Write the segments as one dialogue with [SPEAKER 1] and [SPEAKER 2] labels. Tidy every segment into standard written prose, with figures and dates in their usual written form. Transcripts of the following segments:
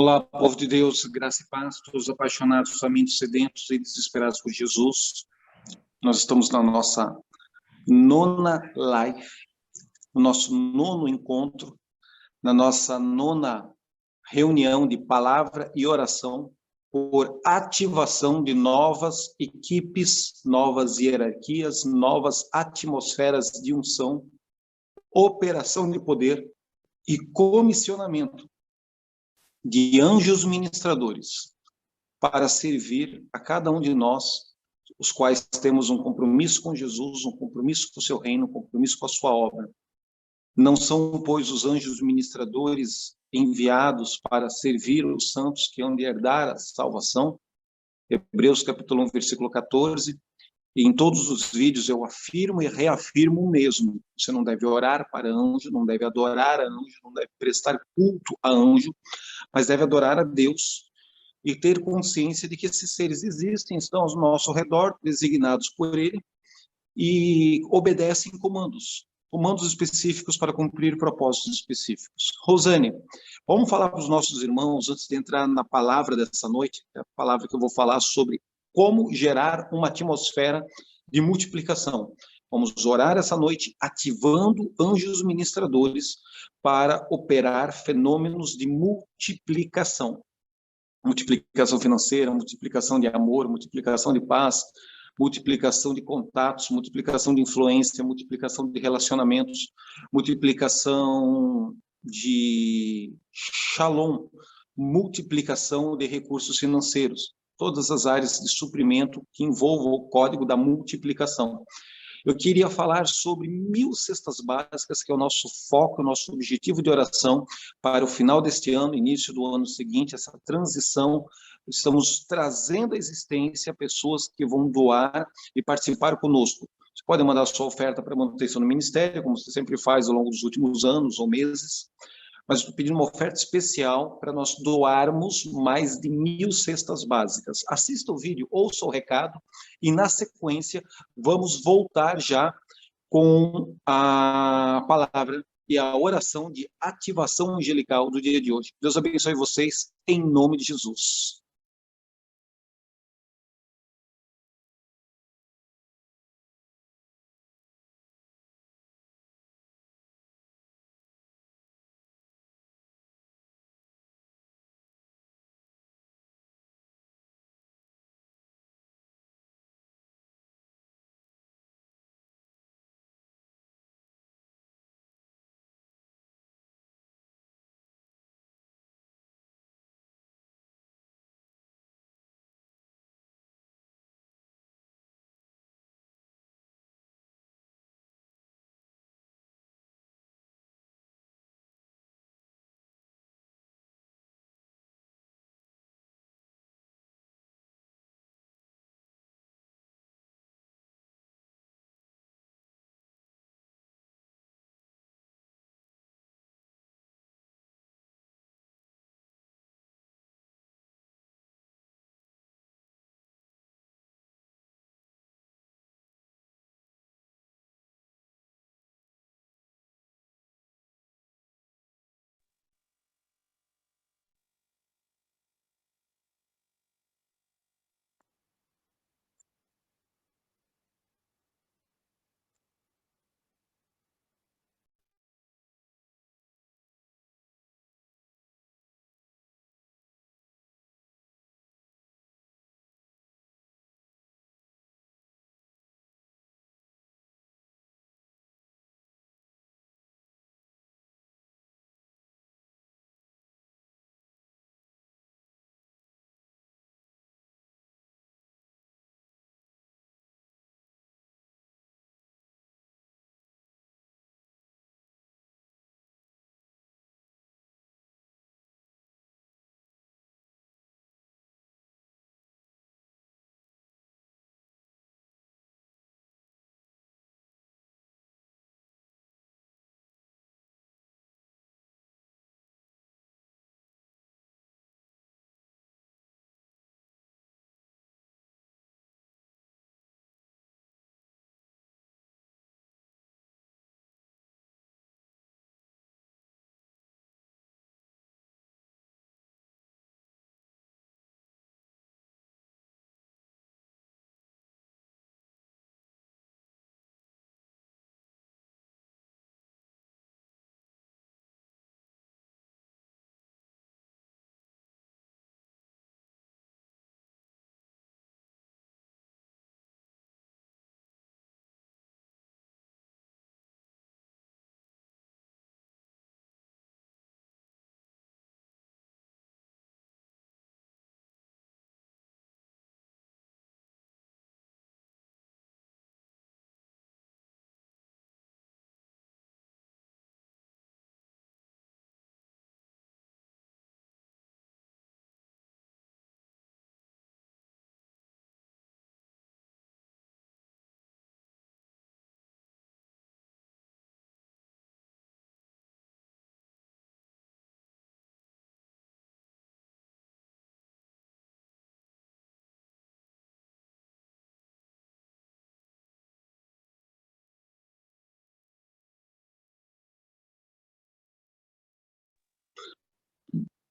[SPEAKER 1] Olá, povo de Deus, graça e paz, todos apaixonados, somente sedentos e desesperados por Jesus. Nós estamos na nossa nona live, no nosso nono encontro, na nossa nona reunião de palavra e oração por ativação de novas equipes, novas hierarquias, novas atmosferas de unção, operação de poder e comissionamento de anjos ministradores para servir a cada um de nós, os quais temos um compromisso com Jesus, um compromisso com o seu reino, um compromisso com a sua obra. Não são, pois, os anjos ministradores enviados para servir os santos que hão de herdar a salvação? Hebreus capítulo 1, versículo 14. E em todos os vídeos eu afirmo e reafirmo o mesmo. Você não deve orar para anjo, não deve adorar a anjo, não deve prestar culto a anjo, mas deve adorar a Deus e ter consciência de que esses seres existem, estão ao nosso redor, designados por ele, e obedecem comandos específicos para cumprir propósitos específicos. Rosane, vamos falar para os nossos irmãos, antes de entrar na palavra dessa noite, a palavra que eu vou falar sobre como gerar uma atmosfera de multiplicação. Vamos orar essa noite ativando anjos ministradores para operar fenômenos de multiplicação. Multiplicação financeira, multiplicação de amor, multiplicação de paz, multiplicação de contatos, multiplicação de influência, multiplicação de relacionamentos, multiplicação de shalom, multiplicação de recursos financeiros, todas as áreas de suprimento que envolvam o código da multiplicação. Eu queria falar sobre 1000 cestas básicas, que é o nosso foco, o nosso objetivo de oração para o final deste ano, início do ano seguinte, essa transição. Estamos trazendo à existência pessoas que vão doar e participar conosco. Você pode mandar sua oferta para manutenção no ministério, como você sempre faz ao longo dos últimos anos ou meses, mas estou pedindo uma oferta especial para nós doarmos mais de 1000 cestas básicas. Assista o vídeo, ouça o recado e, na sequência, vamos voltar já com a palavra e a oração de ativação angelical do dia de hoje. Deus abençoe vocês, em nome de Jesus.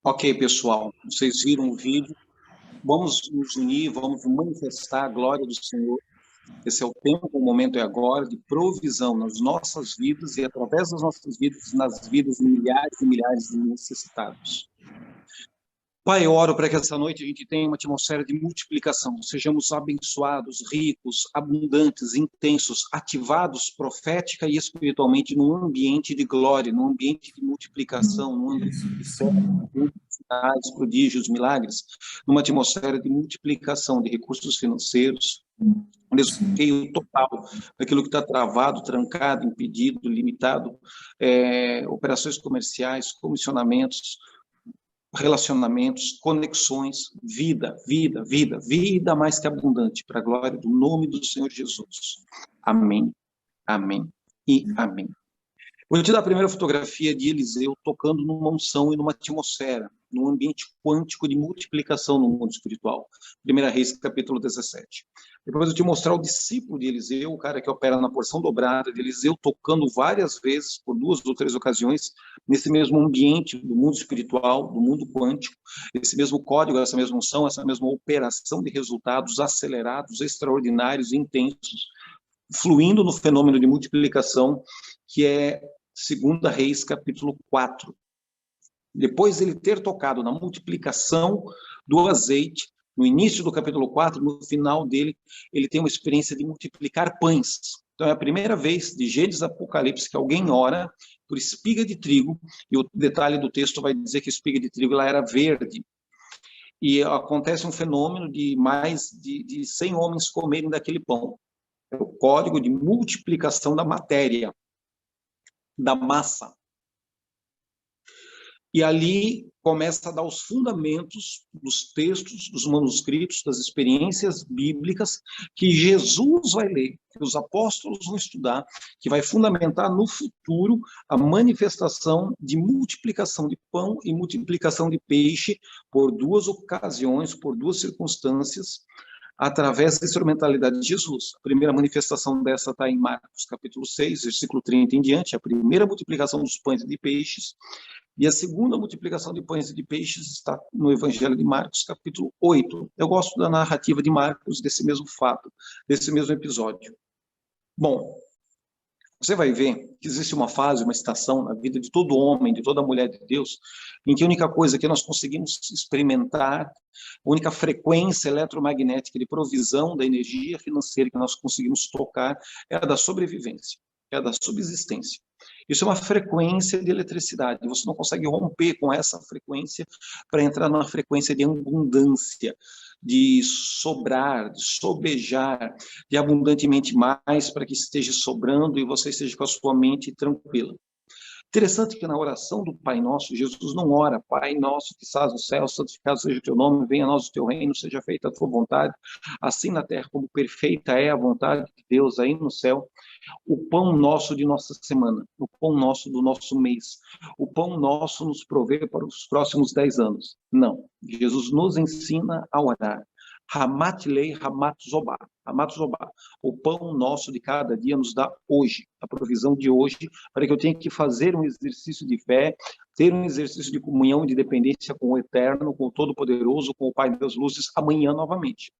[SPEAKER 1] Ok, pessoal, vocês viram o vídeo, vamos nos unir, vamos manifestar a glória do Senhor. Esse é o tempo, o momento é agora, de provisão nas nossas vidas e através das nossas vidas, nas vidas de milhares e milhares de necessitados. Pai, eu oro para que essa noite a gente tenha uma atmosfera de multiplicação, sejamos abençoados, ricos, abundantes, intensos, ativados profética e espiritualmente num ambiente de glória, num ambiente de multiplicação, num ambiente de fé, sinais, prodígios, milagres, numa atmosfera de multiplicação de recursos financeiros, um desbloqueio total daquilo que está travado, trancado, impedido, limitado, operações comerciais, comissionamentos, relacionamentos, conexões, vida mais que abundante, para a glória do nome do Senhor Jesus. Amém, amém e amém. Vou te dar a primeira fotografia de Eliseu tocando numa unção e numa atmosfera, num ambiente quântico de multiplicação no mundo espiritual. 1 Reis, capítulo 17. Depois eu te mostrar o discípulo de Eliseu, o cara que opera na porção dobrada de Eliseu, tocando várias vezes, por 2 ou 3 ocasiões, nesse mesmo ambiente do mundo espiritual, do mundo quântico, esse mesmo código, essa mesma unção, essa mesma operação de resultados acelerados, extraordinários, intensos, fluindo no fenômeno de multiplicação, que é 2 Reis, capítulo 4. Depois ele ter tocado na multiplicação do azeite, no início do capítulo 4, no final dele, ele tem uma experiência de multiplicar pães. Então é a primeira vez de Gênesis Apocalipse que alguém ora por espiga de trigo, e o detalhe do texto vai dizer que a espiga de trigo ela era verde. E acontece um fenômeno de mais de 100 homens comerem daquele pão. É o código de multiplicação da matéria, da massa. E ali começa a dar os fundamentos dos textos, dos manuscritos, das experiências bíblicas que Jesus vai ler, que os apóstolos vão estudar, que vai fundamentar no futuro a manifestação de multiplicação de pão e multiplicação de peixe por 2 ocasiões, por 2 circunstâncias, através da instrumentalidade de Jesus. A primeira manifestação dessa está em Marcos, capítulo 6, versículo 30 em diante, a primeira multiplicação dos pães e de peixes, e a segunda multiplicação de pães e de peixes está no Evangelho de Marcos, capítulo 8. Eu gosto da narrativa de Marcos, desse mesmo fato, desse mesmo episódio. Bom, você vai ver que existe uma fase, uma estação na vida de todo homem, de toda mulher de Deus, em que a única coisa que nós conseguimos experimentar, a única frequência eletromagnética de provisão da energia financeira que nós conseguimos tocar é a da sobrevivência, é a da subsistência. Isso é uma frequência de eletricidade, você não consegue romper com essa frequência para entrar numa frequência de abundância, de sobrar, de sobejar, de abundantemente mais para que esteja sobrando e você esteja com a sua mente tranquila. Interessante que na oração do Pai Nosso, Jesus não ora, Pai Nosso que estás no céu, santificado seja o teu nome, venha a nós o teu reino, seja feita a tua vontade, assim na terra como perfeita é a vontade de Deus aí no céu. O pão nosso de nossa semana, o pão nosso do nosso mês, o pão nosso nos provê para os próximos 10 anos. Não, Jesus nos ensina a orar. Hamat lei, Hamat zobá. Hamat zobá. O pão nosso de cada dia nos dá hoje, a provisão de hoje, para que eu tenha que fazer um exercício de fé, ter um exercício de comunhão e de dependência com o Eterno, com o Todo-Poderoso, com o Pai das Luzes, amanhã novamente.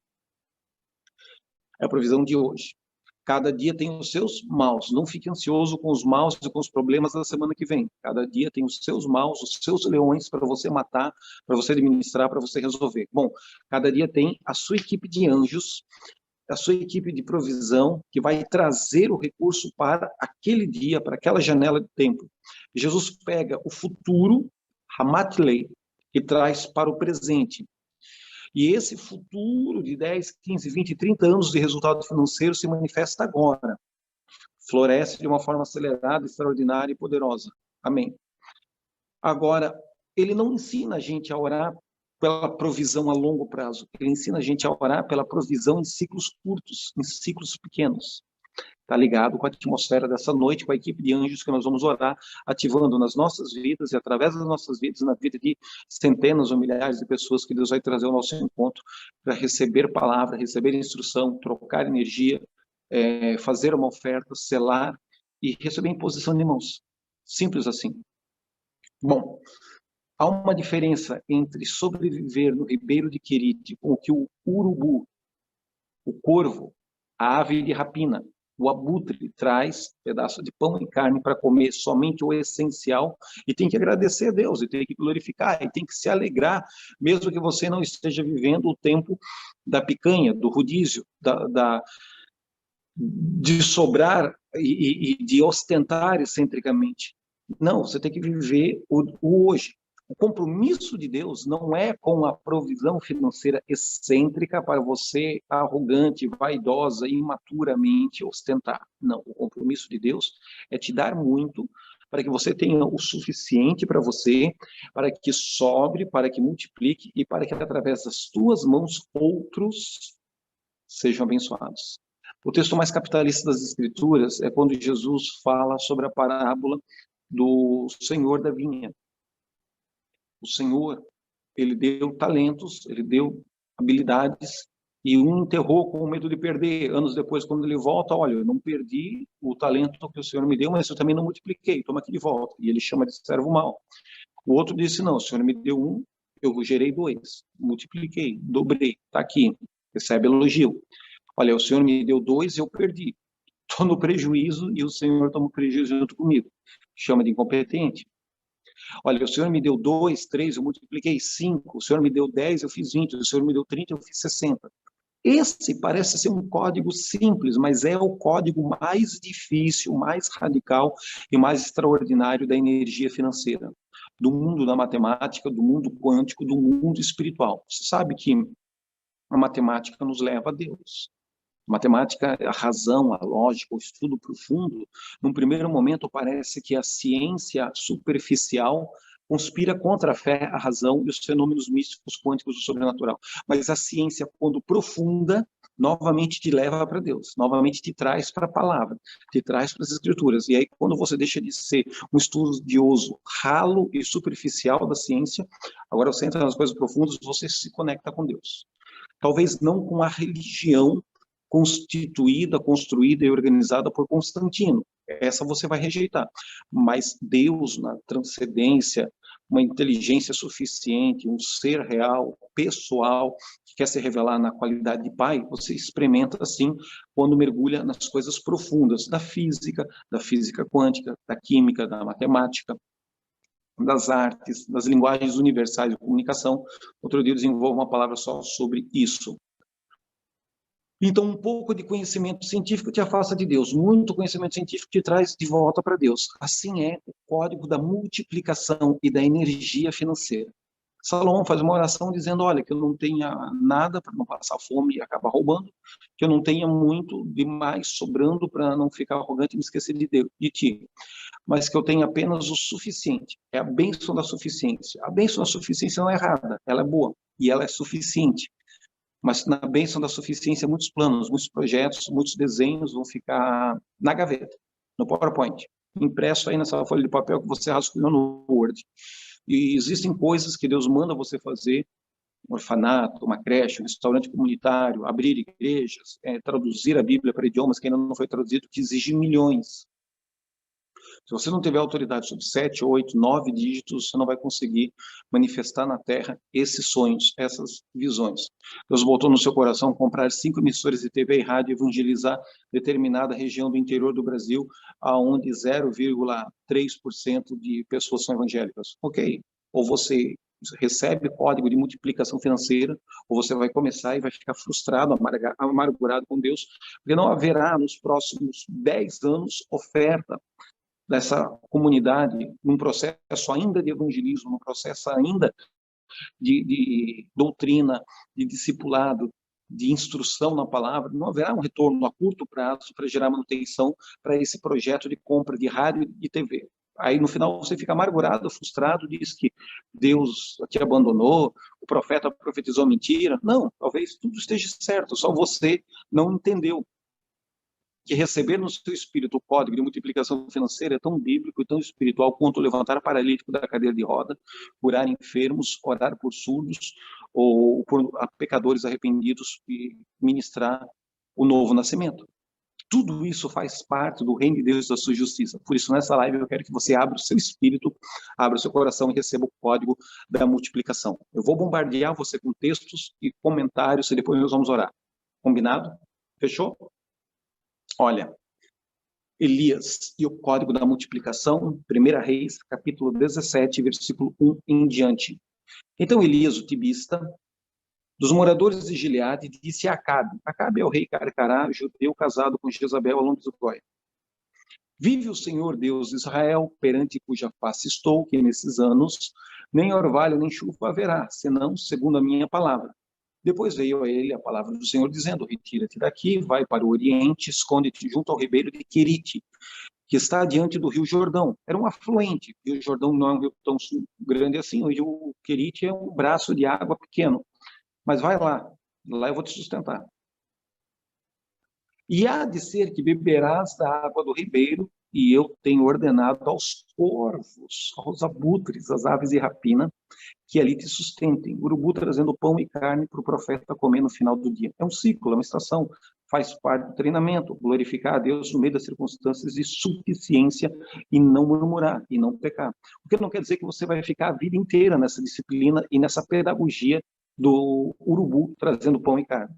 [SPEAKER 1] É a provisão de hoje. Cada dia tem os seus maus. Não fique ansioso com os maus e com os problemas da semana que vem. Cada dia tem os seus maus, os seus leões para você matar, para você administrar, para você resolver. Bom, cada dia tem a sua equipe de anjos, a sua equipe de provisão, que vai trazer o recurso para aquele dia, para aquela janela de tempo. Jesus pega o futuro, Hamatlei, e traz para o presente. E esse futuro de 10, 15, 20, 30 anos de resultado financeiro se manifesta agora. Floresce de uma forma acelerada, extraordinária e poderosa. Amém. Agora, ele não ensina a gente a orar pela provisão a longo prazo. Ele ensina a gente a orar pela provisão em ciclos curtos, em ciclos pequenos. Está ligado com a atmosfera dessa noite, com a equipe de anjos que nós vamos orar, ativando nas nossas vidas e através das nossas vidas, na vida de centenas ou milhares de pessoas que Deus vai trazer ao nosso encontro para receber palavra, receber instrução, trocar energia, fazer uma oferta, selar e receber imposição de mãos. Simples assim. Bom, Há uma diferença entre sobreviver no Ribeiro de Querite com o que o urubu, o corvo, a ave de rapina, o abutre traz pedaço de pão e carne para comer somente o essencial e tem que agradecer a Deus, e tem que glorificar, e tem que se alegrar, mesmo que você não esteja vivendo o tempo da picanha, do rodízio, de sobrar e de ostentar excentricamente. Não, você tem que viver o hoje. O compromisso de Deus não é com a provisão financeira excêntrica para você, arrogante, vaidosa, imaturamente ostentar. Não, o compromisso de Deus é te dar muito para que você tenha o suficiente para você, para que sobre, para que multiplique e para que através das tuas mãos outros sejam abençoados. O texto mais capitalista das Escrituras é quando Jesus fala sobre a parábola do senhor da vinha. O Senhor, ele deu talentos, ele deu habilidades, e um enterrou com medo de perder. Anos depois, quando ele volta, olha, eu não perdi o talento que o Senhor me deu, mas eu também não multipliquei, toma aqui de volta. E ele chama de servo mau. O outro disse, não, o Senhor me deu um, eu gerei dois, multipliquei, dobrei, está aqui, recebe elogio. Olha, o Senhor me deu dois, eu perdi. Estou no prejuízo e o Senhor toma o prejuízo junto comigo. Chama de incompetente. Olha, o Senhor me deu 2, 3, eu multipliquei 5. O Senhor me deu 10, eu fiz 20. O Senhor me deu 30, eu fiz 60. Esse parece ser um código simples, mas é o código mais difícil, mais radical e mais extraordinário da energia financeira, do mundo da matemática, do mundo quântico, do mundo espiritual. Você sabe que a matemática nos leva a Deus. A matemática, a razão, a lógica, o estudo profundo, num primeiro momento parece que a ciência superficial conspira contra a fé, a razão e os fenômenos místicos, quânticos do sobrenatural. Mas a ciência, quando profunda, novamente te leva para Deus, novamente te traz para a palavra, te traz para as escrituras. E aí, quando você deixa de ser um estudioso ralo e superficial da ciência, agora você entra nas coisas profundas, você se conecta com Deus. Talvez não com a religião constituída, construída e organizada por Constantino. Essa você vai rejeitar. Mas Deus, na transcendência, uma inteligência suficiente, um ser real, pessoal, que quer se revelar na qualidade de pai, você experimenta assim quando mergulha nas coisas profundas da física quântica, da química, da matemática, das artes, das linguagens universais de comunicação. Outro dia eu desenvolvo uma palavra só sobre isso. Então, um pouco de conhecimento científico te afasta de Deus, muito conhecimento científico te traz de volta para Deus. Assim é o código da multiplicação e da energia financeira. Salomão faz uma oração dizendo, olha, que eu não tenha nada para não passar fome e acabar roubando, que eu não tenha muito demais sobrando para não ficar arrogante e me esquecer de ti, mas que eu tenha apenas o suficiente. É a bênção da suficiência. A bênção da suficiência não é errada, ela é boa e ela é suficiente. Mas na bênção da suficiência, muitos planos, muitos projetos, muitos desenhos vão ficar na gaveta, no PowerPoint, impresso aí nessa folha de papel que você rascunhou no Word. E existem coisas que Deus manda você fazer, um orfanato, uma creche, um restaurante comunitário, abrir igrejas, traduzir a Bíblia para idiomas que ainda não foi traduzido, que exige milhões. Se você não tiver autoridade sobre 7, 8, 9 dígitos, você não vai conseguir manifestar na Terra esses sonhos, essas visões. Deus botou no seu coração comprar 5 emissoras de TV e rádio e evangelizar determinada região do interior do Brasil, aonde 0,3% de pessoas são evangélicas. Ok, ou você recebe código de multiplicação financeira, ou você vai começar e vai ficar frustrado, amargurado com Deus, porque não haverá nos próximos 10 anos oferta dessa comunidade, num processo ainda de evangelismo, num processo ainda de doutrina, de discipulado, de instrução na palavra, não haverá um retorno a curto prazo para gerar manutenção para esse projeto de compra de rádio e TV. Aí, no final, você fica amargurado, frustrado, diz que Deus te abandonou, o profeta profetizou mentira. Não, talvez tudo esteja certo, só você não entendeu que receber no seu espírito o código de multiplicação financeira é tão bíblico e tão espiritual quanto levantar paralítico da cadeira de roda, curar enfermos, orar por surdos ou por pecadores arrependidos e ministrar o novo nascimento. Tudo isso faz parte do reino de Deus e da sua justiça. Por isso, nessa live, eu quero que você abra o seu espírito, abra o seu coração e receba o código da multiplicação. Eu vou bombardear você com textos e comentários e depois nós vamos orar. Combinado? Fechou? Olha, Elias e o código da multiplicação, 1 Reis, capítulo 17, versículo 1 em diante. Então Elias, o tibista, dos moradores de Gileade, disse a Acabe. Acabe é o rei Carcará, judeu casado com Jezabel, ao longo do Goi. Vive o Senhor Deus de Israel, perante cuja face estou, que nesses anos nem orvalho nem chuva haverá, senão segundo a minha palavra. Depois veio a ele a palavra do Senhor, dizendo, retira-te daqui, vai para o oriente, esconde-te junto ao ribeiro de Querite, que está diante do rio Jordão. Era um afluente, o rio Jordão não é um rio tão grande assim, o rio Querite é um braço de água pequeno. Mas vai lá eu vou te sustentar. E há de ser que beberás da água do ribeiro, e eu tenho ordenado aos corvos, aos abutres, às aves de rapina, que ali te sustentem. Urubu trazendo pão e carne para o profeta comer no final do dia. É um ciclo, é uma estação, faz parte do treinamento, glorificar a Deus no meio das circunstâncias de suficiência e não murmurar, e não pecar. O que não quer dizer que você vai ficar a vida inteira nessa disciplina e nessa pedagogia do urubu trazendo pão e carne.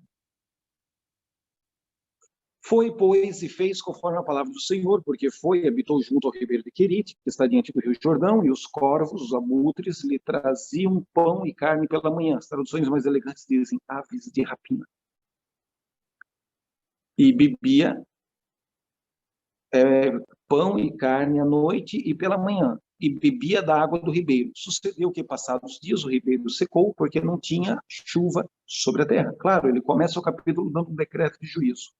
[SPEAKER 1] Foi, pois, e fez conforme a palavra do Senhor, porque foi e habitou junto ao ribeiro de Querite, que está diante do rio Jordão, e os corvos, os abutres, lhe traziam pão e carne pela manhã. As traduções mais elegantes dizem aves de rapina. E bebia pão e carne à noite e pela manhã, e bebia da água do ribeiro. Sucedeu que, passados dias, o ribeiro secou, porque não tinha chuva sobre a terra. Claro, ele começa o capítulo dando um decreto de juízo.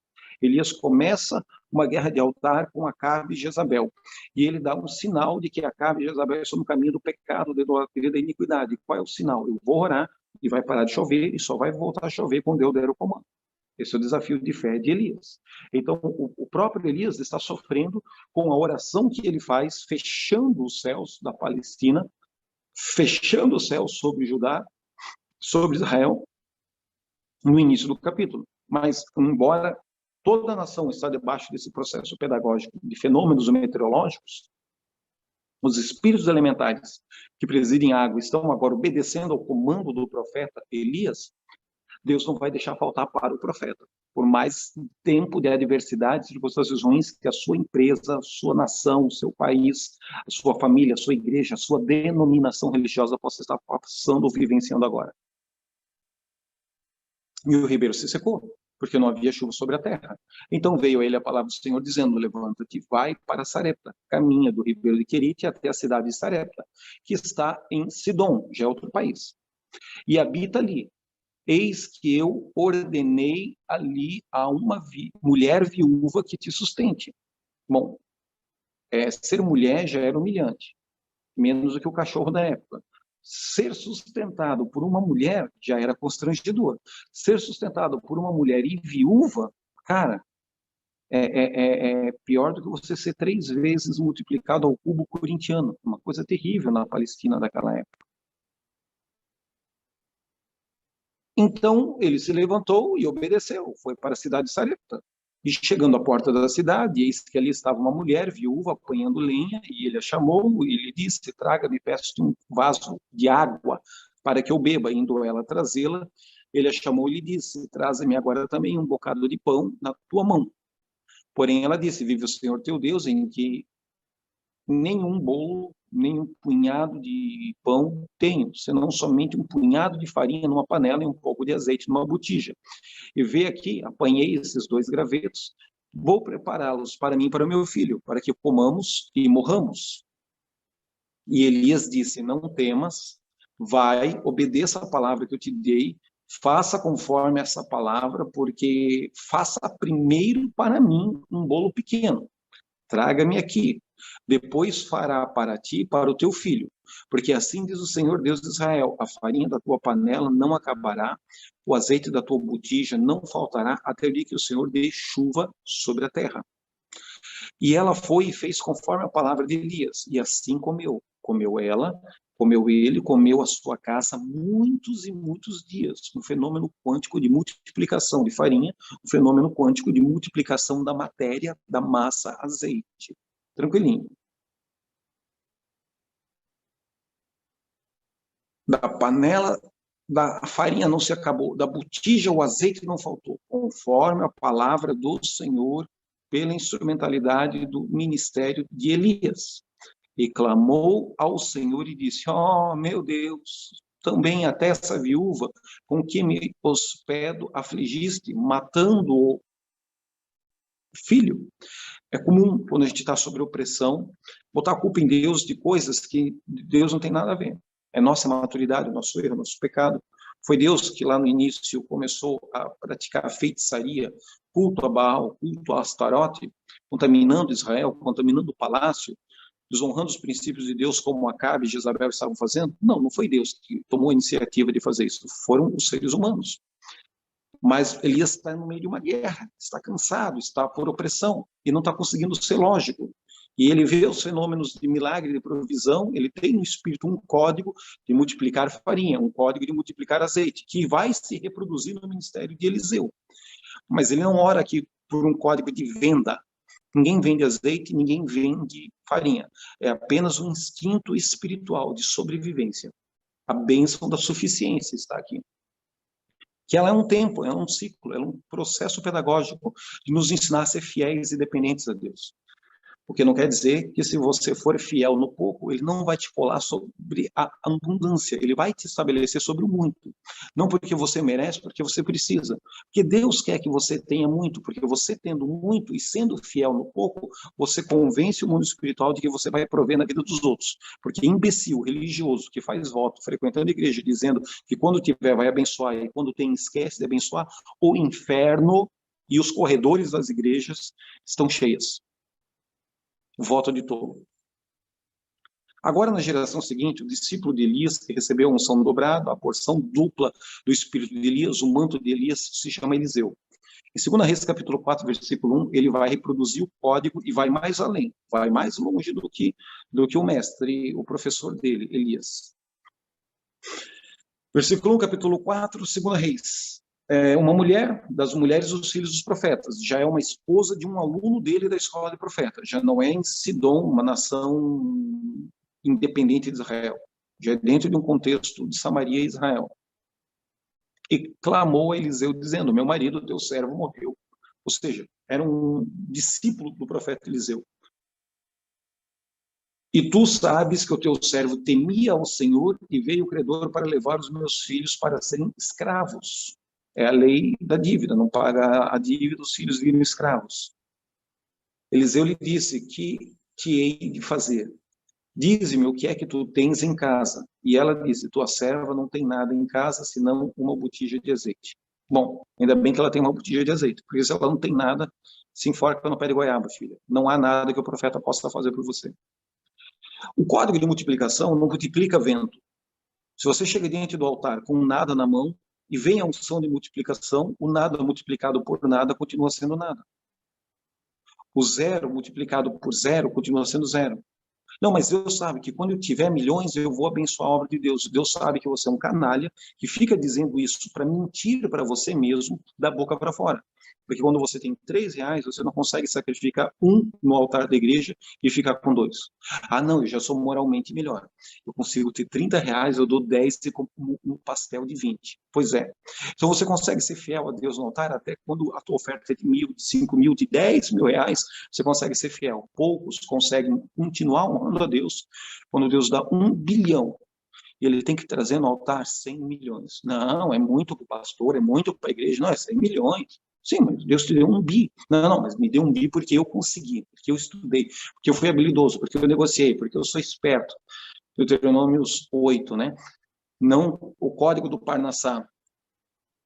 [SPEAKER 1] Elias começa uma guerra de altar com Acabe e Jezabel. E ele dá um sinal de que Acabe e Jezabel estão no caminho do pecado, da idolatria, da iniquidade. Qual é o sinal? Eu vou orar e vai parar de chover, e só vai voltar a chover quando eu der o comando. Esse é o desafio de fé de Elias. Então, o próprio Elias está sofrendo com a oração que ele faz, fechando os céus da Palestina, fechando os céus sobre Judá, sobre Israel, no início do capítulo. Mas, embora toda a nação está debaixo desse processo pedagógico de fenômenos meteorológicos, os espíritos elementares que presidem a água estão agora obedecendo ao comando do profeta Elias. Deus não vai deixar faltar para o profeta. Por mais tempo de adversidades, circunstâncias ruins que a sua empresa, a sua nação, o seu país, a sua família, a sua igreja, a sua denominação religiosa possa estar passando ou vivenciando agora. E o ribeiro se secou, porque não havia chuva sobre a terra. Então veio a ele a palavra do Senhor, dizendo, levanta-te, vai para Sarepta, caminha do ribeiro de Querite até a cidade de Sarepta, que está em Sidom, já é outro país, e habita ali. Eis que eu ordenei ali a uma mulher viúva que te sustente. Bom, ser mulher já era humilhante, menos do que o cachorro da época. Ser sustentado por uma mulher já era constrangedor. Ser sustentado por uma mulher e viúva, cara, é pior do que você ser 3 vezes multiplicado ao cubo corintiano. Uma coisa terrível na Palestina daquela época. Então, ele se levantou e obedeceu, foi para a cidade de Sarepta. E chegando à porta da cidade, eis que ali estava uma mulher viúva apanhando lenha, e ele a chamou e lhe disse, traga-me, peço-te um vaso de água para que eu beba. Indo ela trazê-la, ele a chamou e lhe disse, traze-me agora também um bocado de pão na tua mão. Porém ela disse, vive o Senhor teu Deus, em que nenhum bolo, nem um punhado de pão tenho, senão somente um punhado de farinha numa panela e um pouco de azeite numa botija. E vê aqui, apanhei esses 2 gravetos, vou prepará-los para mim e para meu filho, para que comamos e morramos. E Elias disse, não temas, vai, obedeça a palavra que eu te dei, faça conforme essa palavra, porque faça primeiro para mim um bolo pequeno, traga-me aqui. Depois fará para ti e para o teu filho, porque assim diz o Senhor Deus de Israel, a farinha da tua panela não acabará, o azeite da tua botija não faltará, até o dia que o Senhor dê chuva sobre a terra. E ela foi e fez conforme a palavra de Elias, e assim comeu. comeu ela, comeu ele, comeu a sua casa muitos e muitos dias. Um fenômeno quântico de multiplicação de farinha, um fenômeno quântico de multiplicação da matéria, da massa, azeite. Tranquilinho. Da panela, da farinha não se acabou, da botija o azeite não faltou, conforme a palavra do Senhor, pela instrumentalidade do ministério de Elias. E clamou ao Senhor e disse: ó, meu Deus, também até essa viúva com que me hospedo afligiste, matando o filho. É comum, quando a gente está sob opressão, botar a culpa em Deus de coisas que Deus não tem nada a ver. É nossa maturidade, nosso erro, nosso pecado. Foi Deus que lá no início começou a praticar a feitiçaria, culto a Baal, culto a Astarote, contaminando Israel, contaminando o palácio, desonrando os princípios de Deus como Acabe e Jezabel estavam fazendo. Não, não foi Deus que tomou a iniciativa de fazer isso, foram os seres humanos. Mas Elias está no meio de uma guerra, está cansado, está por opressão, e não está conseguindo ser lógico. E ele vê os fenômenos de milagre, de provisão, ele tem no espírito um código de multiplicar farinha, um código de multiplicar azeite, que vai se reproduzir no ministério de Eliseu. Mas ele não ora aqui por um código de venda. Ninguém vende azeite, ninguém vende farinha. É apenas um instinto espiritual de sobrevivência. A bênção da suficiência está aqui. Que ela é um tempo, é um ciclo, é um processo pedagógico de nos ensinar a ser fiéis e dependentes a Deus. Porque não quer dizer que se você for fiel no pouco, ele não vai te colar sobre a abundância, ele vai te estabelecer sobre o muito. Não porque você merece, porque você precisa. Porque Deus quer que você tenha muito, porque você tendo muito e sendo fiel no pouco, você convence o mundo espiritual de que você vai prover na vida dos outros. Porque imbecil, religioso, que faz voto, frequentando a igreja, dizendo que quando tiver vai abençoar e quando tem esquece de abençoar, o inferno e os corredores das igrejas estão cheias. Voto de tolo. Agora, na geração seguinte, o discípulo de Elias, que recebeu a unção dobrada, a porção dupla do espírito de Elias, o manto de Elias, se chama Eliseu. Em 2 Reis, capítulo 4, versículo 1, ele vai reproduzir o código e vai mais além, vai mais longe do que o mestre, o professor dele, Elias. Versículo 1, capítulo 4, 2 Reis. Uma mulher, das mulheres dos filhos dos profetas, já é uma esposa de um aluno dele da escola de profeta, já não é em Sidom, uma nação independente de Israel, já é dentro de um contexto de Samaria e Israel. E clamou a Eliseu dizendo: meu marido, teu servo, morreu. Ou seja, era um discípulo do profeta Eliseu. E tu sabes que o teu servo temia ao Senhor e veio o credor para levar os meus filhos para serem escravos. É a lei da dívida, não paga a dívida, os filhos viram escravos. Eliseu lhe disse: que te hei de fazer? Dize-me o que é que tu tens em casa. E ela disse: tua serva não tem nada em casa, senão uma botija de azeite. Bom, ainda bem que ela tem uma botija de azeite, porque se ela não tem nada, se enforca no pé de goiaba, filha. Não há nada que o profeta possa fazer por você. O código de multiplicação não multiplica vento. Se você chega diante do altar com nada na mão e vem a unção de multiplicação, o nada multiplicado por nada continua sendo nada. O zero multiplicado por zero continua sendo zero. Não, mas Deus sabe que quando eu tiver milhões, eu vou abençoar a obra de Deus. Deus sabe que você é um canalha que fica dizendo isso para mentir para você mesmo, da boca para fora. Porque quando você tem R$3, você não consegue sacrificar um no altar da igreja e ficar com 2. Ah, não, eu já sou moralmente melhor. Eu consigo ter R$30, eu dou 10 e compro um pastel de 20. Pois é. Então você consegue ser fiel a Deus no altar até quando a tua oferta é de 1.000, de 5.000, de 10 mil reais, você consegue ser fiel. Poucos conseguem continuar honrando a Deus quando Deus dá 1 bilhão. Ele tem que trazer no altar 100 milhões. Não, é muito para o pastor, é muito para a igreja. Não, é 100 milhões. Sim, mas Deus te deu 1 bi. Não, mas me deu 1 bi porque eu consegui, porque eu estudei, porque eu fui habilidoso, porque eu negociei, porque eu sou esperto. Deuteronômios 8, né? Não, o código do Parnassá.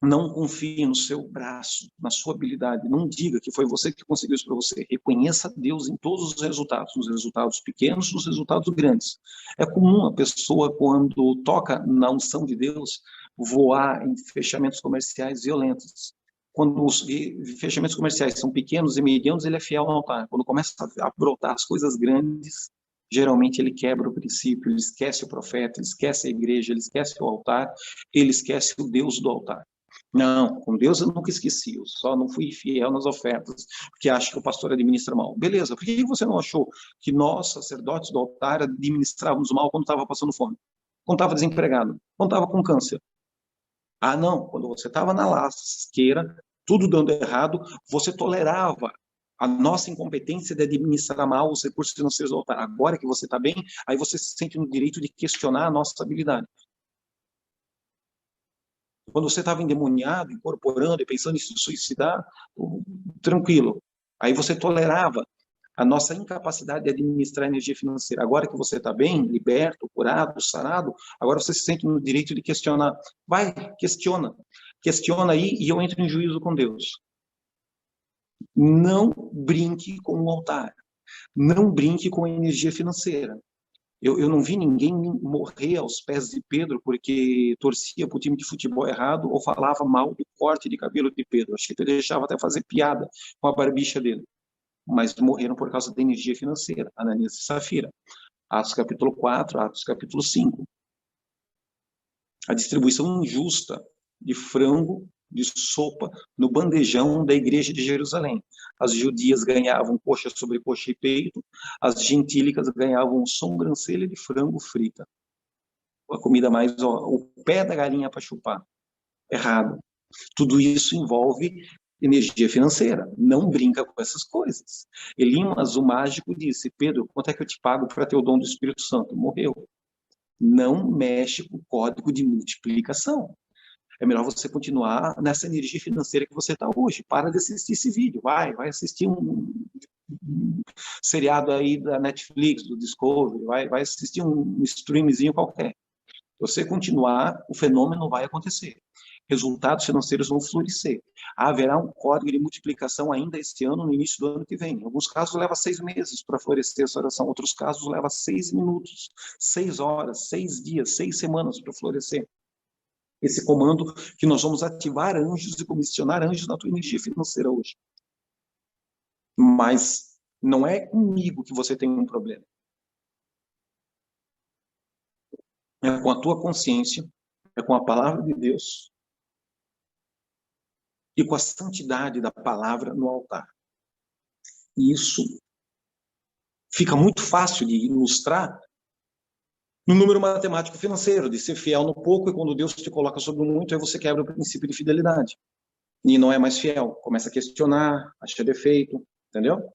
[SPEAKER 1] Não confie no seu braço, na sua habilidade. Não diga que foi você que conseguiu isso para você. Reconheça Deus em todos os resultados, nos resultados pequenos, nos resultados grandes. É comum a pessoa, quando toca na unção de Deus, voar em fechamentos comerciais violentos. Quando os fechamentos comerciais são pequenos e medianos, ele é fiel ao altar. Quando começa a brotar as coisas grandes, geralmente ele quebra o princípio, ele esquece o profeta, ele esquece a igreja, ele esquece o altar, ele esquece o Deus do altar. Não, com Deus eu nunca esqueci, eu só não fui fiel nas ofertas, porque acho que o pastor administra mal. Beleza, por que você não achou que nós, sacerdotes do altar, administrávamos mal quando estava passando fome? Quando estava desempregado? Quando estava com câncer? Ah, não, quando você estava na lasqueira, tudo dando errado, você tolerava a nossa incompetência de administrar mal os recursos financeiros do altar. Agora que você está bem, aí você se sente no direito de questionar a nossa habilidade. Quando você estava endemoniado, incorporando e pensando em se suicidar, tranquilo. Aí você tolerava a nossa incapacidade de administrar a energia financeira. Agora que você está bem, liberto, curado, sarado, agora você se sente no direito de questionar. Vai, questiona. Questiona aí e eu entro em juízo com Deus. Não brinque com o altar. Não brinque com a energia financeira. Eu não vi ninguém morrer aos pés de Pedro porque torcia para o time de futebol errado ou falava mal do corte de cabelo de Pedro. Acho que ele deixava até fazer piada com a barbicha dele. Mas morreram por causa da energia financeira, Ananias e Safira. Atos capítulo 4, Atos capítulo 5. A distribuição injusta de frango, de sopa, no bandejão da igreja de Jerusalém. As judias ganhavam coxa sobre coxa e peito, as gentílicas ganhavam sobrancelha de frango frita. A comida mais, o pé da galinha para chupar. Errado. Tudo isso envolve energia financeira. Não brinca com essas coisas. Elimas, o mágico, disse: Pedro, quanto é que eu te pago para ter o dom do Espírito Santo? Morreu. Não mexe com o código de multiplicação. É melhor você continuar nessa energia financeira que você está hoje. Para de assistir esse vídeo. Vai assistir um seriado aí da Netflix, do Discovery, vai assistir um streamzinho qualquer. Se você continuar, o fenômeno vai acontecer. Resultados financeiros vão florescer. Haverá um código de multiplicação ainda este ano, no início do ano que vem. Em alguns casos leva 6 meses para florescer essa oração, outros casos leva 6 minutos, 6 horas, 6 dias, 6 semanas para florescer. Esse comando que nós vamos ativar anjos e comissionar anjos na tua energia financeira hoje. Mas não é comigo que você tem um problema. É com a tua consciência, é com a palavra de Deus e com a santidade da palavra no altar. E isso fica muito fácil de ilustrar no número matemático financeiro, de ser fiel no pouco, e quando Deus te coloca sobre o muito, aí você quebra o princípio de fidelidade. E não é mais fiel, começa a questionar, acha defeito, entendeu?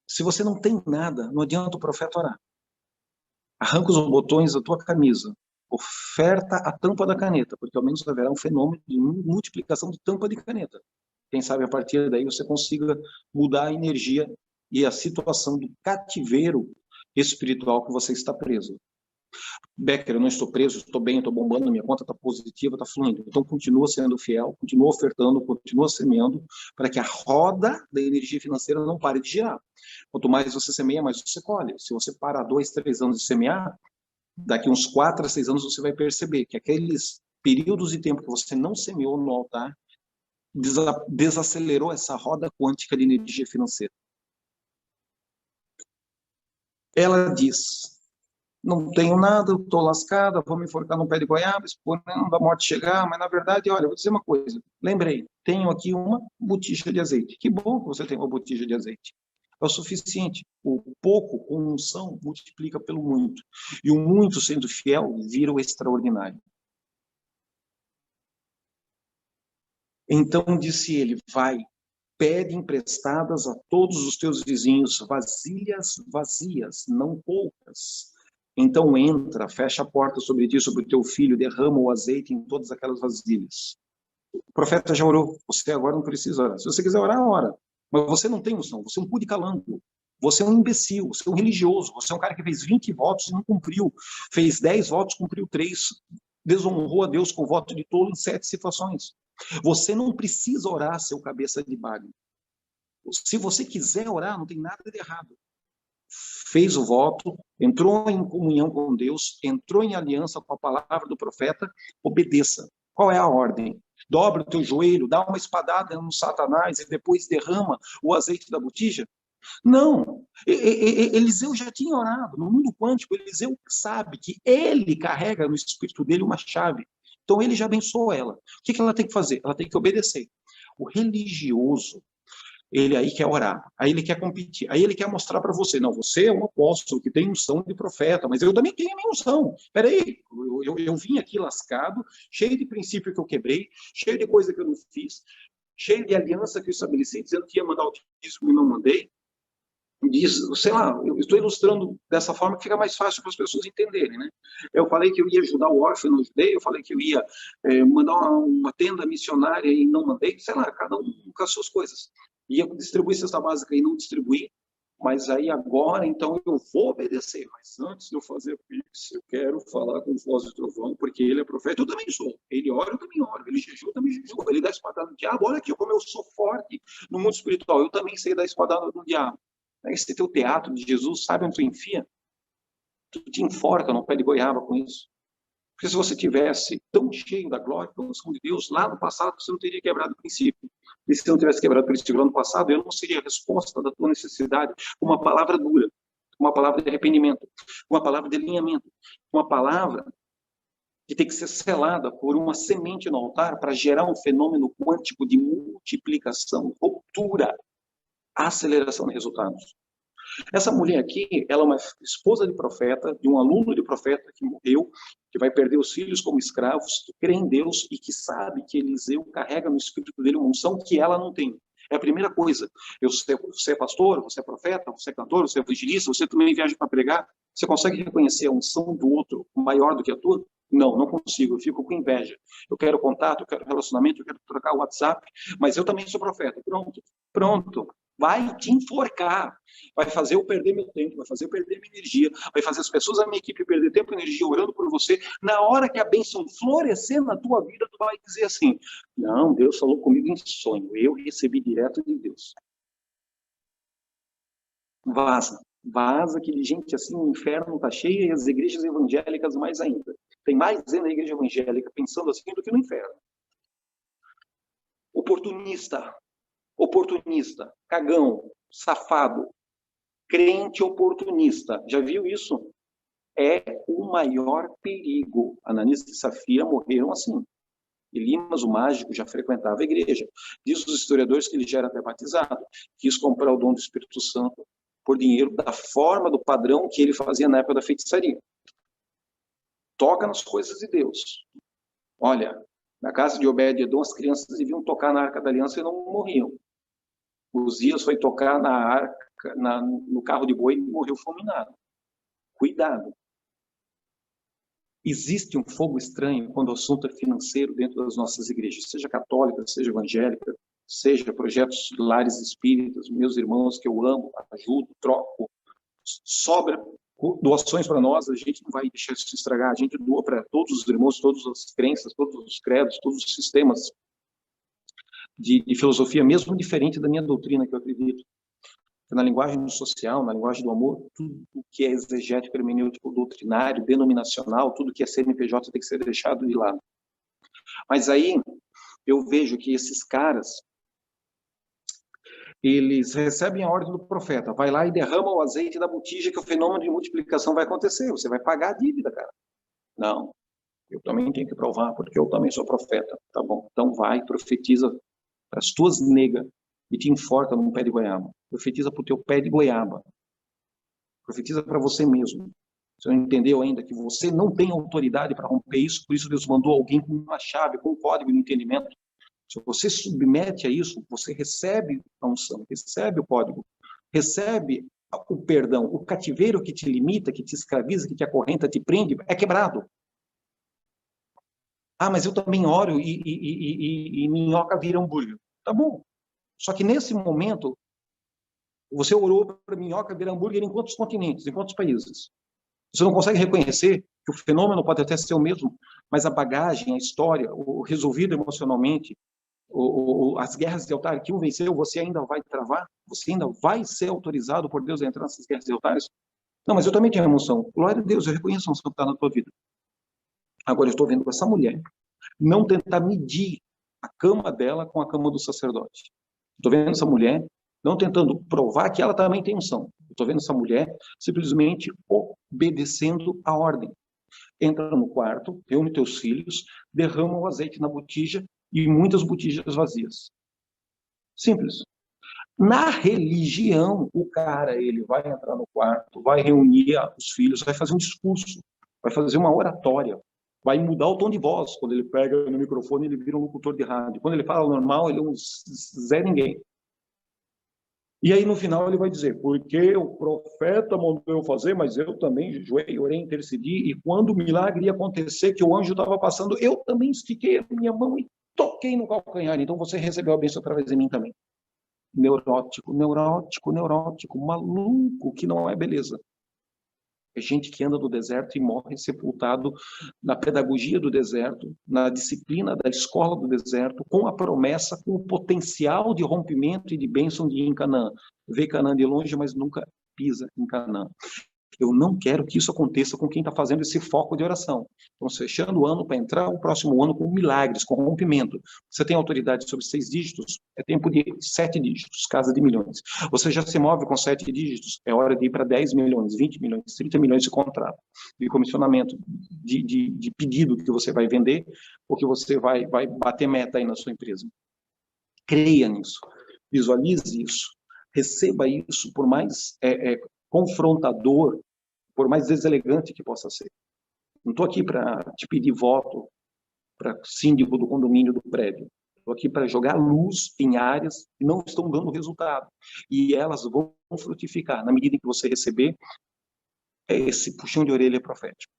[SPEAKER 1] Se você não tem nada, não adianta o profeta orar. Arranca os botões da tua camisa, oferta a tampa da caneta, porque ao menos haverá um fenômeno de multiplicação de tampa de caneta. Quem sabe a partir daí você consiga mudar a energia e a situação do cativeiro espiritual que você está preso. Becker, eu não estou preso, estou bem, estou bombando, minha conta está positiva, está fluindo. Então, continua sendo fiel, continua ofertando, continua semeando, para que a roda da energia financeira não pare de girar. Quanto mais você semeia, mais você colhe. Se você parar 2, 3 anos de semear, daqui uns 4 a 6 anos você vai perceber que aqueles períodos de tempo que você não semeou no altar desacelerou essa roda quântica de energia financeira. Ela diz: não tenho nada, estou lascada, vou me enforcar no pé de goiaba, esperando a morte chegar, mas na verdade, olha, vou dizer uma coisa, lembrei, tenho aqui uma botija de azeite. Que bom que você tem uma botija de azeite. É o suficiente. O pouco, com unção, multiplica pelo muito. E o muito, sendo fiel, vira o extraordinário. Então disse ele: vai, pede emprestadas a todos os teus vizinhos vasilhas vazias, não poucas. Então entra, fecha a porta sobre ti, sobre o teu filho, derrama o azeite em todas aquelas vasilhas. O profeta já orou, você agora não precisa orar. Se você quiser orar, ora. Mas você não tem unção, você é um cu de calango. Você é um imbecil, você é um religioso, você é um cara que fez 20 votos e não cumpriu. Fez 10 votos, cumpriu 3. Desonrou a Deus com o voto de tolo em 7 situações. Você não precisa orar, seu cabeça de bagre. Se você quiser orar, não tem nada de errado. Fez o voto, entrou em comunhão com Deus, entrou em aliança com a palavra do profeta, obedeça. Qual é a ordem? Dobra o teu joelho, dá uma espadada no Satanás e depois derrama o azeite da botija? Não, Eliseu já tinha orado. No mundo quântico, Eliseu sabe que ele carrega no espírito dele uma chave. Então, ele já abençoou ela. O que ela tem que fazer? Ela tem que obedecer. O religioso, ele aí quer orar, aí ele quer competir, aí ele quer mostrar para você, não, você é um apóstolo que tem unção de profeta, mas eu também tenho a minha unção. Peraí, eu vim aqui lascado, cheio de princípio que eu quebrei, cheio de coisa que eu não fiz, cheio de aliança que eu estabeleci, dizendo que ia mandar o dízimo e não mandei. Diz, sei lá, eu estou ilustrando dessa forma que fica mais fácil para as pessoas entenderem, né? Eu falei que eu ia ajudar o órfão, não ajudei, eu falei que eu ia mandar uma tenda missionária e não mandei, sei lá, cada um com as suas coisas. Ia distribuir cesta básica e não distribuir, mas aí agora, então, eu vou obedecer. Mas antes de eu fazer isso, eu quero falar com voz de trovão, porque ele é profeta, eu também sou. Ele ora, eu também oro. Ele jejua, eu também jejuo. Ele dá espadada no diabo. Olha aqui como eu sou forte no mundo espiritual. Eu também sei dar espadada no diabo. Esse teu teatro de Jesus, sabe onde tu enfia? Tu te enforca no pé de goiaba com isso. Porque se você tivesse tão cheio da glória e da unção de Deus, lá no passado você não teria quebrado o princípio. E se não tivesse quebrado o princípio lá no passado, eu não seria a resposta da tua necessidade. Uma palavra dura, uma palavra de arrependimento, uma palavra de alinhamento, uma palavra que tem que ser selada por uma semente no altar para gerar um fenômeno quântico de multiplicação, ruptura, aceleração de resultados. Essa mulher aqui, ela é uma esposa de profeta, de um aluno de profeta que morreu, que vai perder os filhos como escravos, que crê em Deus e que sabe que Eliseu carrega no espírito dele uma unção que ela não tem. É a primeira coisa. Você é pastor, você é profeta, você é cantor, você é evangelista, você também viaja para pregar. Você consegue reconhecer a unção do outro maior do que a tua? Não, não consigo, eu fico com inveja. Eu quero contato, eu quero relacionamento, eu quero trocar o WhatsApp, mas eu também sou profeta. Pronto. Vai te enforcar, vai fazer eu perder meu tempo, vai fazer eu perder minha energia, vai fazer as pessoas da minha equipe perder tempo e energia orando por você. Na hora que a bênção florescer na tua vida, tu vai dizer assim, não, Deus falou comigo em sonho, eu recebi direto de Deus. Vaza que de gente assim, o inferno está cheio e as igrejas evangélicas mais ainda. Tem mais gente na igreja evangélica pensando assim do que no inferno. Oportunista, cagão, safado, crente oportunista. Já viu isso? É o maior perigo. Ananias e Safira morreram assim. Elimas, o mágico, já frequentava a igreja. Diz os historiadores que ele já era até batizado. Quis comprar o dom do Espírito Santo por dinheiro da forma, do padrão que ele fazia na época da feitiçaria. Toca nas coisas de Deus. Olha, na casa de Obed-Edom, as crianças deviam tocar na Arca da Aliança e não morriam. Uzias foi tocar na arca, no carro de boi e morreu fulminado. Cuidado. Existe um fogo estranho quando o assunto é financeiro dentro das nossas igrejas, seja católica, seja evangélica, seja projetos lares espíritas, meus irmãos que eu amo, ajudo, troco, sobra doações para nós, a gente não vai deixar isso se estragar, a gente doa para todos os irmãos, todas as crenças, todos os credos, todos os sistemas de filosofia, mesmo diferente da minha doutrina que eu acredito. Na linguagem social, na linguagem do amor, tudo que é exegético, hermenêutico, doutrinário, denominacional, tudo que é CNPJ tem que ser deixado de lado. Mas aí eu vejo que esses caras, eles recebem a ordem do profeta, vai lá e derrama o azeite da botija que o fenômeno de multiplicação vai acontecer, você vai pagar a dívida, cara. Não, eu também tenho que provar, porque eu também sou profeta. Tá bom, então vai, profetiza para as tuas negas e te enforca num pé de goiaba. Profetiza para o teu pé de goiaba. Profetiza para você mesmo. Você não entendeu ainda que você não tem autoridade para romper isso, por isso Deus mandou alguém com uma chave, com um código de entendimento. Se você submete a isso, você recebe a unção, recebe o código, recebe o perdão. O cativeiro que te limita, que te escraviza, que te acorrenta, te prende, é quebrado. Ah, mas eu também oro e minhoca vira hambúrguer. Tá bom. Só que nesse momento, você orou para minhoca virar hambúrguer em quantos continentes, em quantos países? Você não consegue reconhecer que o fenômeno pode até ser o mesmo, mas a bagagem, a história, o resolvido emocionalmente, as guerras de altar que um venceu, você ainda vai travar? Você ainda vai ser autorizado por Deus a entrar nessas guerras de altares? Não, mas eu também tenho emoção. Glória a Deus, eu reconheço a emoção que está na tua vida. Agora eu estou vendo essa mulher não tentar medir a cama dela com a cama do sacerdote. Estou vendo essa mulher não tentando provar que ela também tem unção. Eu estou vendo essa mulher simplesmente obedecendo a ordem. Entra no quarto, reúne teus filhos, derrama o azeite na botija e muitas botijas vazias. Simples. Na religião, o cara, ele vai entrar no quarto, vai reunir os filhos, vai fazer um discurso, vai fazer uma oratória, vai mudar o tom de voz. Quando ele pega no microfone, ele vira um locutor de rádio. Quando ele fala normal, ele é um Zé Ninguém. E aí, no final, ele vai dizer, porque o profeta mandou eu fazer, mas eu também jejuei, orei, intercedi, e quando o milagre ia acontecer, que o anjo estava passando, eu também estiquei a minha mão e toquei no calcanhar. Então, você recebeu a bênção através de mim também. Neurótico, neurótico, neurótico, maluco, que não é beleza. É gente que anda no deserto e morre sepultado na pedagogia do deserto, na disciplina da escola do deserto, com a promessa, com o potencial de rompimento e de bênção de ir em Canaã. Vê Canaã de longe, mas nunca pisa em Canaã. Eu não quero que isso aconteça com quem está fazendo esse foco de oração. Estamos fechando o ano para entrar o próximo ano com milagres, com rompimento. Você tem autoridade sobre 6 dígitos? É tempo de 7 dígitos, casa de milhões. Você já se move com 7 dígitos? É hora de ir para 10 milhões, 20 milhões, 30 milhões de contrato, de comissionamento, de pedido que você vai vender, porque você vai bater meta aí na sua empresa. Creia nisso, visualize isso, receba isso, por mais confrontador, por mais deselegante que possa ser. Não estou aqui para te pedir voto para síndico do condomínio do prédio. Estou aqui para jogar luz em áreas que não estão dando resultado. E elas vão frutificar na medida em que você receber esse puxão de orelha profético.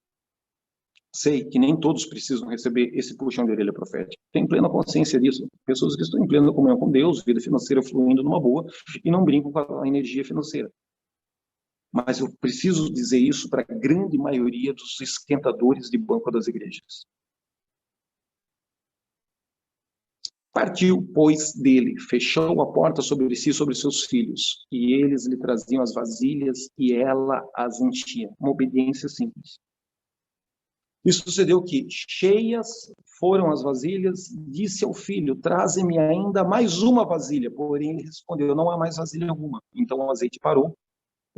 [SPEAKER 1] Sei que nem todos precisam receber esse puxão de orelha profético. Tenho plena consciência disso. Pessoas que estão em plena comunhão com Deus, vida financeira fluindo numa boa, e não brincam com a energia financeira. Mas eu preciso dizer isso para a grande maioria dos esquentadores de banco das igrejas. Partiu, pois, dele, fechou a porta sobre si e sobre seus filhos, e eles lhe traziam as vasilhas, e ela as enchia. Uma obediência simples. E sucedeu que, cheias foram as vasilhas, disse ao filho, traze-me ainda mais uma vasilha. Porém, ele respondeu, não há mais vasilha alguma. Então o azeite parou.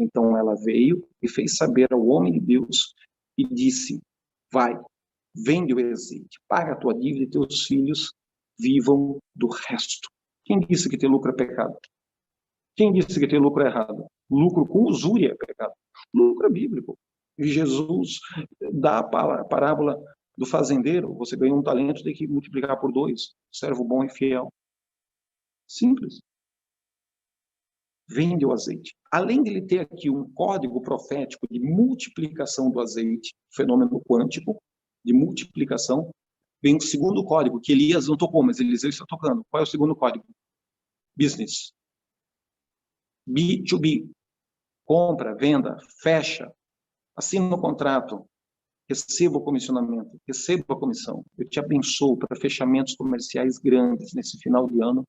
[SPEAKER 1] Então ela veio e fez saber ao homem de Deus e disse, vai, vende o azeite, paga a tua dívida e teus filhos vivam do resto. Quem disse que ter lucro é pecado? Quem disse que ter lucro é errado? Lucro com usúria é pecado. Lucro é bíblico. E Jesus dá a parábola do fazendeiro, você ganhou um talento, tem que multiplicar por 2, servo bom e fiel. Simples. Vende o azeite. Além de ele ter aqui um código profético de multiplicação do azeite, fenômeno quântico, de multiplicação, vem o segundo código, que Elias não tocou, mas Eliseu está tocando. Qual é o segundo código? Business. B2B. Compra, venda, fecha, assina o contrato, receba o comissionamento, receba a comissão. Eu te abençoo para fechamentos comerciais grandes nesse final de ano,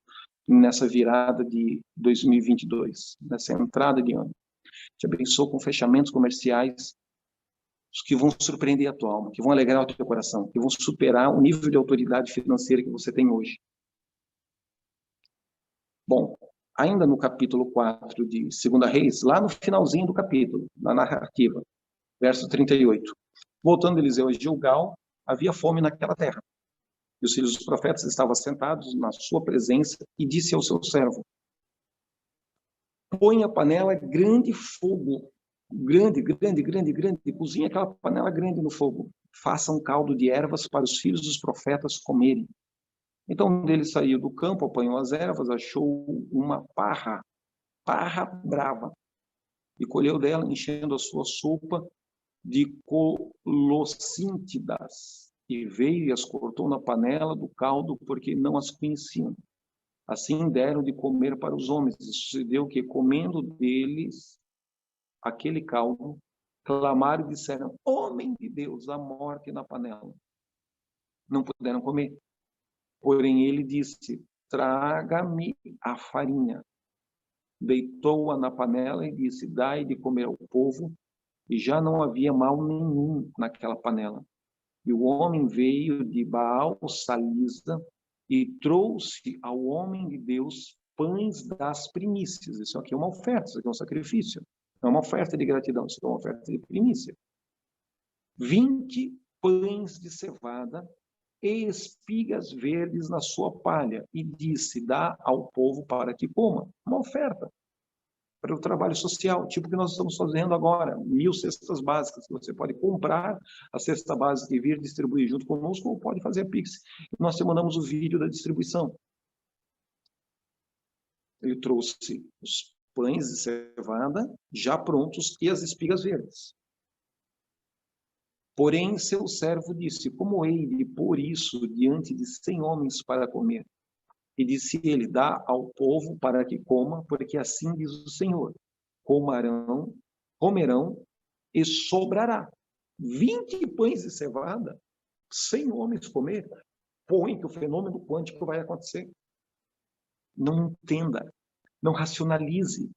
[SPEAKER 1] nessa virada de 2022, nessa entrada de ano. Te abençoo com fechamentos comerciais que vão surpreender a tua alma, que vão alegrar o teu coração, que vão superar o nível de autoridade financeira que você tem hoje. Bom, ainda no capítulo 4 de 2 Reis, lá no finalzinho do capítulo, na narrativa, verso 38. Voltando Eliseu a Gilgal, havia fome naquela terra. E os filhos dos profetas estavam sentados na sua presença e disse ao seu servo, põe a panela grande fogo, grande, cozinha aquela panela grande no fogo, faça um caldo de ervas para os filhos dos profetas comerem. Então ele saiu do campo, apanhou as ervas, achou uma parra brava, e colheu dela, enchendo a sua sopa de colossíntidas, e veio e as cortou na panela do caldo, porque não as conheciam. Assim deram de comer para os homens, e sucedeu que, comendo deles aquele caldo, clamaram e disseram, homem de Deus, a morte na panela. Não puderam comer. Porém ele disse, traga-me a farinha. Deitou-a na panela e disse, dai de comer ao povo, e já não havia mal nenhum naquela panela. E o homem veio de Baal-Salisa e trouxe ao homem de Deus pães das primícias. Isso aqui é uma oferta, isso aqui é um sacrifício. Não é uma oferta de gratidão, isso é uma oferta de primícia. 20 pães de cevada e espigas verdes na sua palha, e disse, dá ao povo para que coma. Uma oferta para o trabalho social, tipo o que nós estamos fazendo agora, 1000 cestas básicas, que você pode comprar a cesta básica e vir distribuir junto conosco, ou pode fazer a Pix. Nós te mandamos o vídeo da distribuição. Ele trouxe os pães de cevada já prontos e as espigas verdes. Porém, seu servo disse, como hei de pôr isso diante de 100 homens para comer? E disse ele, dá ao povo para que coma, porque assim diz o Senhor, comerão e sobrará. 20 pães de cevada, 100 homens comer, põe que o fenômeno quântico vai acontecer. Não entenda, não racionalize,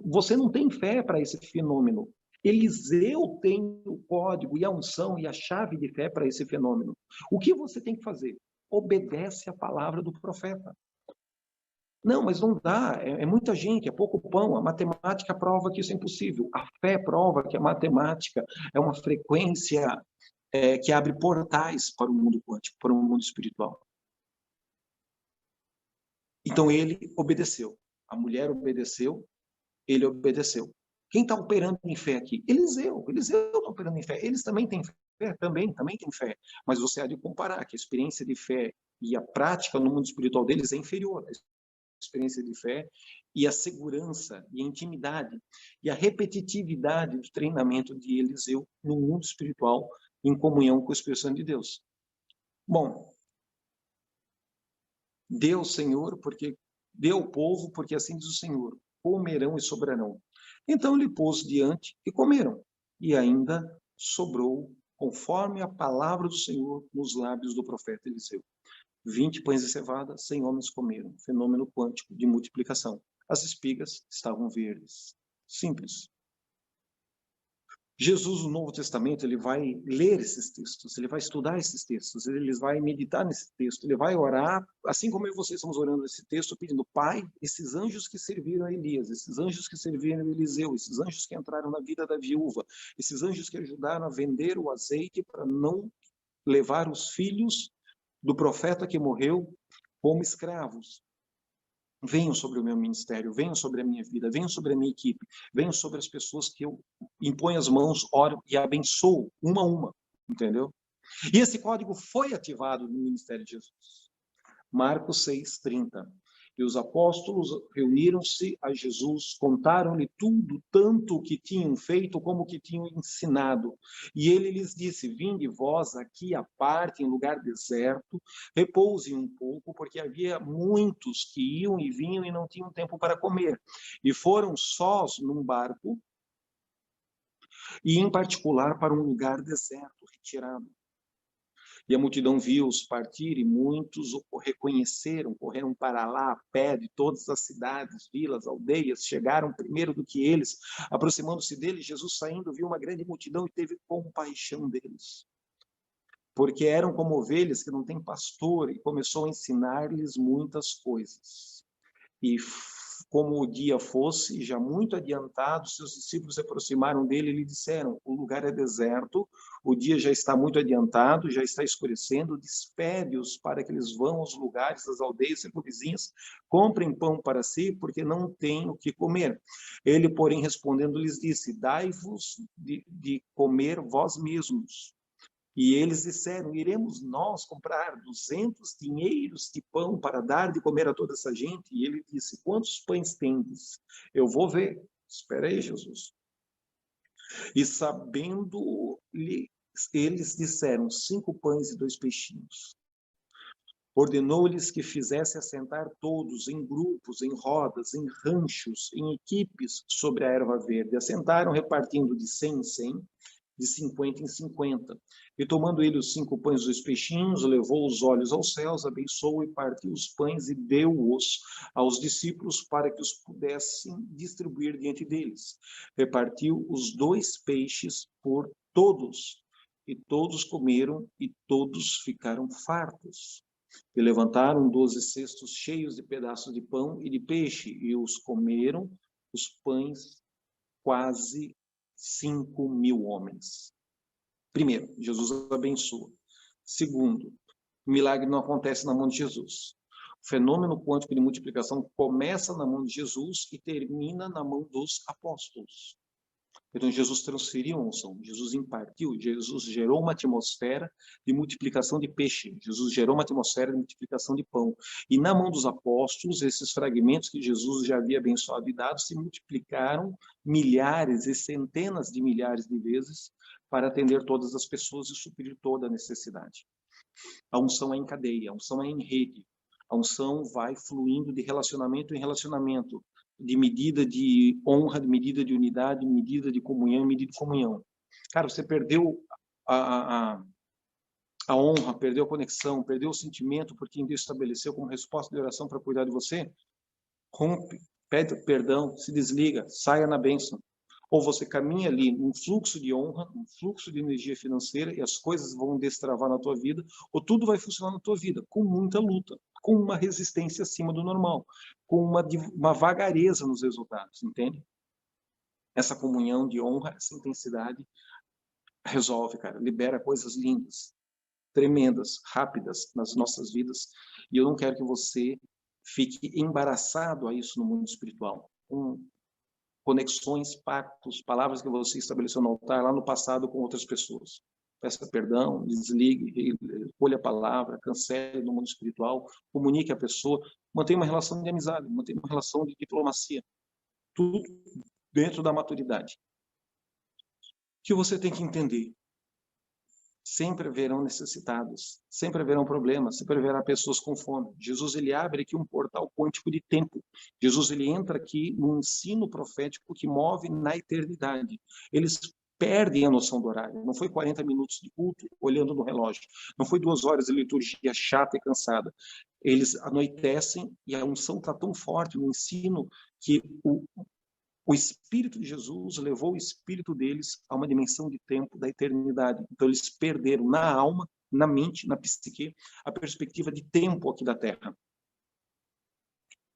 [SPEAKER 1] você não tem fé para esse fenômeno. Eliseu tem o código e a unção e a chave de fé para esse fenômeno. O que você tem que fazer? Obedece a palavra do profeta. Não, mas não dá, é muita gente, é pouco pão, a matemática prova que isso é impossível. A fé prova que a matemática é uma frequência que abre portais para o mundo quântico, para o mundo espiritual. Então ele obedeceu, a mulher obedeceu, ele obedeceu. Quem está operando em fé aqui? Eliseu está operando em fé. Eles também têm fé, também têm fé. Mas você há de comparar que a experiência de fé e a prática no mundo espiritual deles é inferior. A experiência de fé e a segurança e a intimidade e a repetitividade do treinamento de Eliseu no mundo espiritual em comunhão com o Espírito Santo de Deus. Bom, deu, Senhor, porque deu o povo, porque assim diz o Senhor, comerão e sobrarão. Então ele pôs diante e comeram, e ainda sobrou, conforme a palavra do Senhor nos lábios do profeta Eliseu. 20 pães de cevada, 100 homens comeram. Fenômeno quântico de multiplicação. As espigas estavam verdes. Simples. Jesus, no Novo Testamento, ele vai ler esses textos, ele vai estudar esses textos, ele vai meditar nesse texto, ele vai orar, assim como eu e vocês estamos orando nesse texto, pedindo, Pai, esses anjos que serviram a Elias, esses anjos que serviram a Eliseu, esses anjos que entraram na vida da viúva, esses anjos que ajudaram a vender o azeite para não levar os filhos do profeta que morreu como escravos. Venham sobre o meu ministério, venham sobre a minha vida, venham sobre a minha equipe, venham sobre as pessoas que eu imponho as mãos, oro e abençoo, uma a uma, entendeu? E esse código foi ativado no ministério de Jesus. Marcos 6:30. E os apóstolos reuniram-se a Jesus, contaram-lhe tudo, tanto o que tinham feito como o que tinham ensinado. E ele lhes disse, vinde vós aqui à parte, em lugar deserto, repousem um pouco, porque havia muitos que iam e vinham e não tinham tempo para comer. E foram sós num barco, e em particular para um lugar deserto, retirado. E a multidão viu-os partir, e muitos o reconheceram, correram para lá a pé de todas as cidades, vilas, aldeias, chegaram primeiro do que eles. Aproximando-se deles, Jesus saindo, viu uma grande multidão e teve compaixão deles. Porque eram como ovelhas que não têm pastor, e começou a ensinar-lhes muitas coisas. E como o dia fosse já muito adiantado, seus discípulos se aproximaram dele e lhe disseram, o lugar é deserto, o dia já está muito adiantado, já está escurecendo, despede-os para que eles vão aos lugares, às aldeias circunvizinhas, comprem pão para si, porque não têm o que comer. Ele, porém, respondendo, lhes disse, dai-vos de comer vós mesmos. E eles disseram, iremos nós comprar 200 dinheiros de pão para dar de comer a toda essa gente? E ele disse, quantos pães tendes? Eu vou ver. Espera aí, Jesus. E sabendo-lhe, eles disseram, 5 pães e 2 peixinhos. Ordenou-lhes que fizesse assentar todos em grupos, em rodas, em ranchos, em equipes sobre a erva verde. Assentaram repartindo de 100 em 100, de 50 em 50. E tomando ele os 5 pães e os peixinhos, levou os olhos aos céus, abençoou e partiu os pães e deu-os aos discípulos para que os pudessem distribuir diante deles. Repartiu os 2 peixes por todos, e todos comeram e todos ficaram fartos. E levantaram 12 cestos cheios de pedaços de pão e de peixe, e os comeram, os pães quase 5.000 homens. Primeiro, Jesus abençoa. Segundo, o milagre não acontece na mão de Jesus. O fenômeno quântico de multiplicação começa na mão de Jesus e termina na mão dos apóstolos. Então, Jesus transferiu a unção, Jesus impartiu, Jesus gerou uma atmosfera de multiplicação de peixe, Jesus gerou uma atmosfera de multiplicação de pão. E na mão dos apóstolos, esses fragmentos que Jesus já havia abençoado e dado se multiplicaram milhares e centenas de milhares de vezes para atender todas as pessoas e suprir toda a necessidade. A unção é em cadeia, a unção é em rede, a unção vai fluindo de relacionamento em relacionamento, de medida de honra, de medida de unidade, de medida de comunhão, medida de comunhão. Cara, você perdeu a honra, perdeu a conexão, perdeu o sentimento por quem Deus estabeleceu como resposta de oração para cuidar de você, rompe, pede perdão, se desliga, saia na bênção. Ou você caminha ali num fluxo de honra, um fluxo de energia financeira e as coisas vão destravar na tua vida, ou tudo vai funcionar na tua vida com muita luta, com uma resistência acima do normal, com uma vagareza nos resultados, entende? Essa comunhão de honra, essa intensidade resolve, cara, libera coisas lindas, tremendas, rápidas nas nossas vidas. E eu não quero que você fique embaraçado a isso no mundo espiritual, com conexões, pactos, palavras que você estabeleceu no altar lá no passado com outras pessoas. Peça perdão, desligue, escolha a palavra, cancele no mundo espiritual, comunique a pessoa, mantenha uma relação de amizade, mantenha uma relação de diplomacia. Tudo dentro da maturidade. O que você tem que entender? Sempre haverão necessitados, sempre haverão problemas, sempre haverá pessoas com fome. Jesus, ele abre aqui um portal quântico de tempo. Jesus, ele entra aqui no ensino profético que move na eternidade. Eles perdem a noção do horário. Não foi 40 minutos de culto olhando no relógio. Não foi 2 horas de liturgia chata e cansada. Eles anoitecem e a unção está tão forte no ensino que o Espírito de Jesus levou o Espírito deles a uma dimensão de tempo da eternidade. Então, eles perderam na alma, na mente, na psique, a perspectiva de tempo aqui da Terra.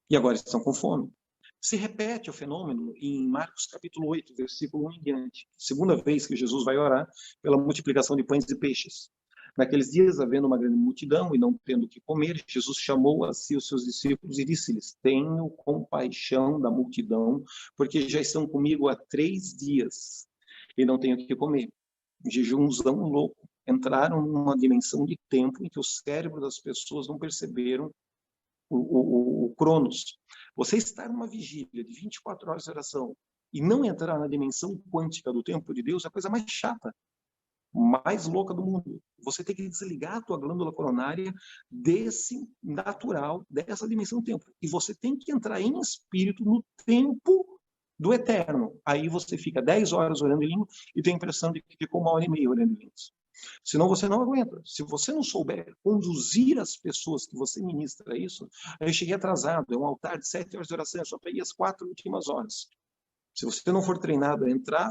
[SPEAKER 1] E agora estão com fome. Se repete o fenômeno em Marcos capítulo 8, versículo 1 em diante. Segunda vez que Jesus vai orar pela multiplicação de pães e peixes. Naqueles dias, havendo uma grande multidão e não tendo o que comer, Jesus chamou a si os seus discípulos e disse-lhes: tenho compaixão da multidão, porque já estão comigo há 3 dias e não tenho o que comer. Jejumzão louco. Entraram numa dimensão de tempo em que o cérebro das pessoas não perceberam o Cronos. Você estar numa vigília de 24 horas de oração e não entrar na dimensão quântica do tempo de Deus é a coisa mais chata, mais louca do mundo. Você tem que desligar a tua glândula coronária desse natural, dessa dimensão do tempo. E você tem que entrar em espírito no tempo do eterno. Aí você fica 10 horas orando em língua e tem a impressão de que ficou 1h30 orando em línguas. Senão você não aguenta. Se você não souber conduzir as pessoas que você ministra isso, eu cheguei atrasado, é um altar de 7 horas de oração, eu só peguei as 4 últimas horas. Se você não for treinado a entrar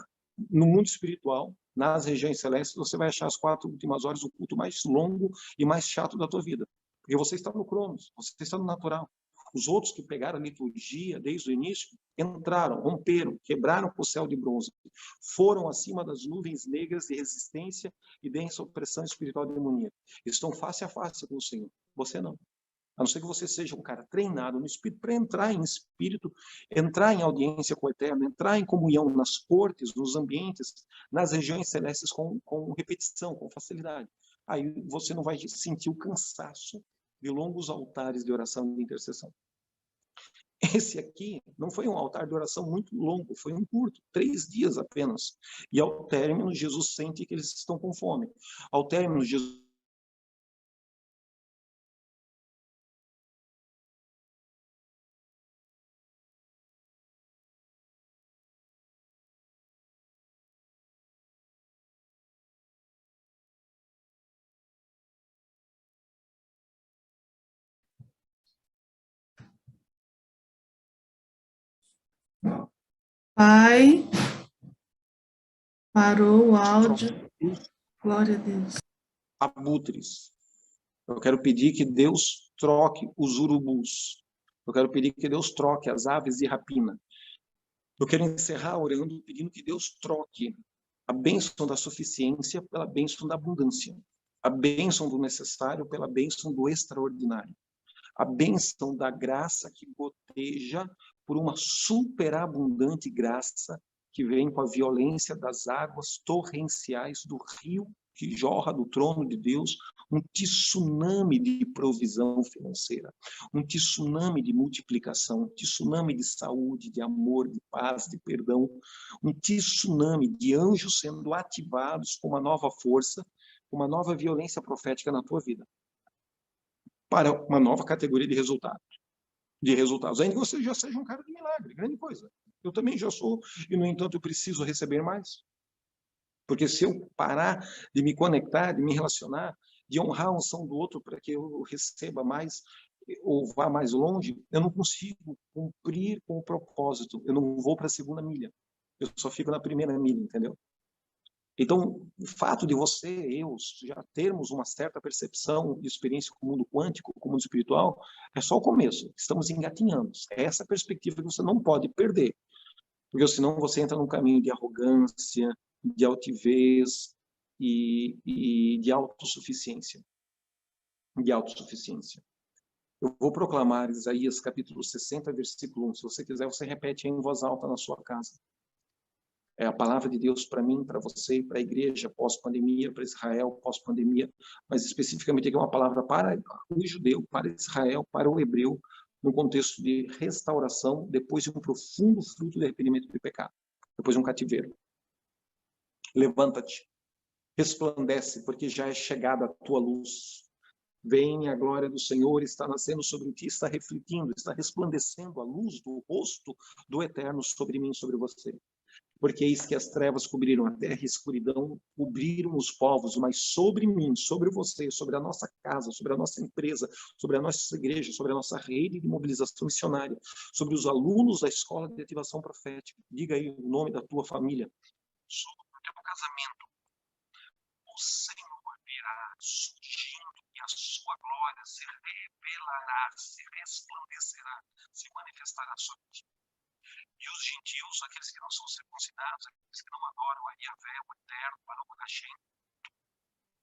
[SPEAKER 1] no mundo espiritual, nas regiões celestes, você vai achar as 4 últimas horas o culto mais longo e mais chato da tua vida. Porque você está no Cronos, você está no natural. Os outros que pegaram a liturgia desde o início, entraram, romperam, quebraram com o céu de bronze, foram acima das nuvens negras de resistência e densa opressão espiritual demoníaca. Estão face a face com o Senhor. Você não. A não ser que você seja um cara treinado no Espírito para entrar em Espírito, entrar em audiência com o Eterno, entrar em comunhão nas cortes, nos ambientes, nas regiões celestes com repetição, com facilidade. Aí você não vai sentir o cansaço de longos altares de oração e de intercessão. Esse aqui não foi um altar de oração muito longo, foi um curto, 3 dias apenas. E ao término, Jesus sente que eles estão com fome. Ao término, Jesus
[SPEAKER 2] Pai, parou o áudio. Glória a Deus.
[SPEAKER 1] abutres. Eu quero pedir que Deus troque os urubus. Eu quero pedir que Deus troque as aves de rapina. Eu quero encerrar orando, pedindo que Deus troque a bênção da suficiência pela bênção da abundância, a bênção do necessário pela bênção do extraordinário, a bênção da graça que goteja por uma superabundante graça que vem com a violência das águas torrenciais do rio que jorra do trono de Deus, um tsunami de provisão financeira, um tsunami de multiplicação, um tsunami de saúde, de amor, de paz, de perdão, um tsunami de anjos sendo ativados com uma nova força, uma nova violência profética na tua vida, para uma nova categoria de resultados. Ainda que você já seja um cara de milagre, grande coisa. Eu também já sou, e no entanto eu preciso receber mais. Porque se eu parar de me conectar, de me relacionar, de honrar a unção do outro para que eu receba mais ou vá mais longe, eu não consigo cumprir com o propósito. Eu não vou para a segunda milha. Eu só fico na primeira milha, entendeu? Então, o fato de você e eu já termos uma certa percepção e experiência com o mundo quântico, com o mundo espiritual, é só o começo. Estamos engatinhando. É essa perspectiva que você não pode perder. Porque senão você entra num caminho de arrogância, de altivez e de autossuficiência. De autossuficiência. Eu vou proclamar Isaías capítulo 60, versículo 1. Se você quiser, você repete em voz alta na sua casa. É a palavra de Deus para mim, para você, para a igreja pós-pandemia, para Israel pós-pandemia, mas especificamente aqui é uma palavra para o judeu, para Israel, para o hebreu, no contexto de restauração, depois de um profundo fruto de arrependimento de pecado, depois de um cativeiro. Levanta-te, resplandece, porque já é chegada a tua luz. Vem, a glória do Senhor está nascendo sobre ti, está refletindo, está resplandecendo a luz do rosto do Eterno sobre mim, sobre você. Porque eis que as trevas cobriram a terra e a escuridão cobriram os povos, mas sobre mim, sobre você, sobre a nossa casa, sobre a nossa empresa, sobre a nossa igreja, sobre a nossa rede de mobilização missionária, sobre os alunos da escola de ativação profética. Diga aí o nome da tua família. Sobre o teu casamento, o Senhor virá surgindo e a sua glória se revelará, se resplandecerá, se manifestará sobre ti. E os gentios, aqueles que não são circuncidados, aqueles que não adoram a Yahvé, o Eterno, Baruch Hashem,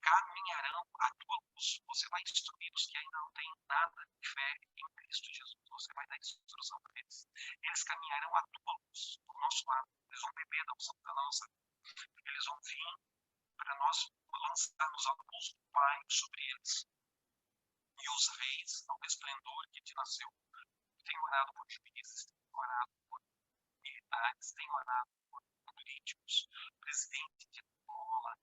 [SPEAKER 1] caminharão à tua luz. Você vai instruir os que ainda não têm nada de fé em Cristo Jesus. Você vai dar instrução para eles. Eles caminharão à tua luz, do nosso lado. Eles vão beber da unção da nossa vida. Eles vão vir para nós lançarmos a luz do Pai sobre eles. E os reis, ao esplendor que te nasceu, têm orado por juízes, têm orado por militares, têm orado por políticos, presidente de Angola,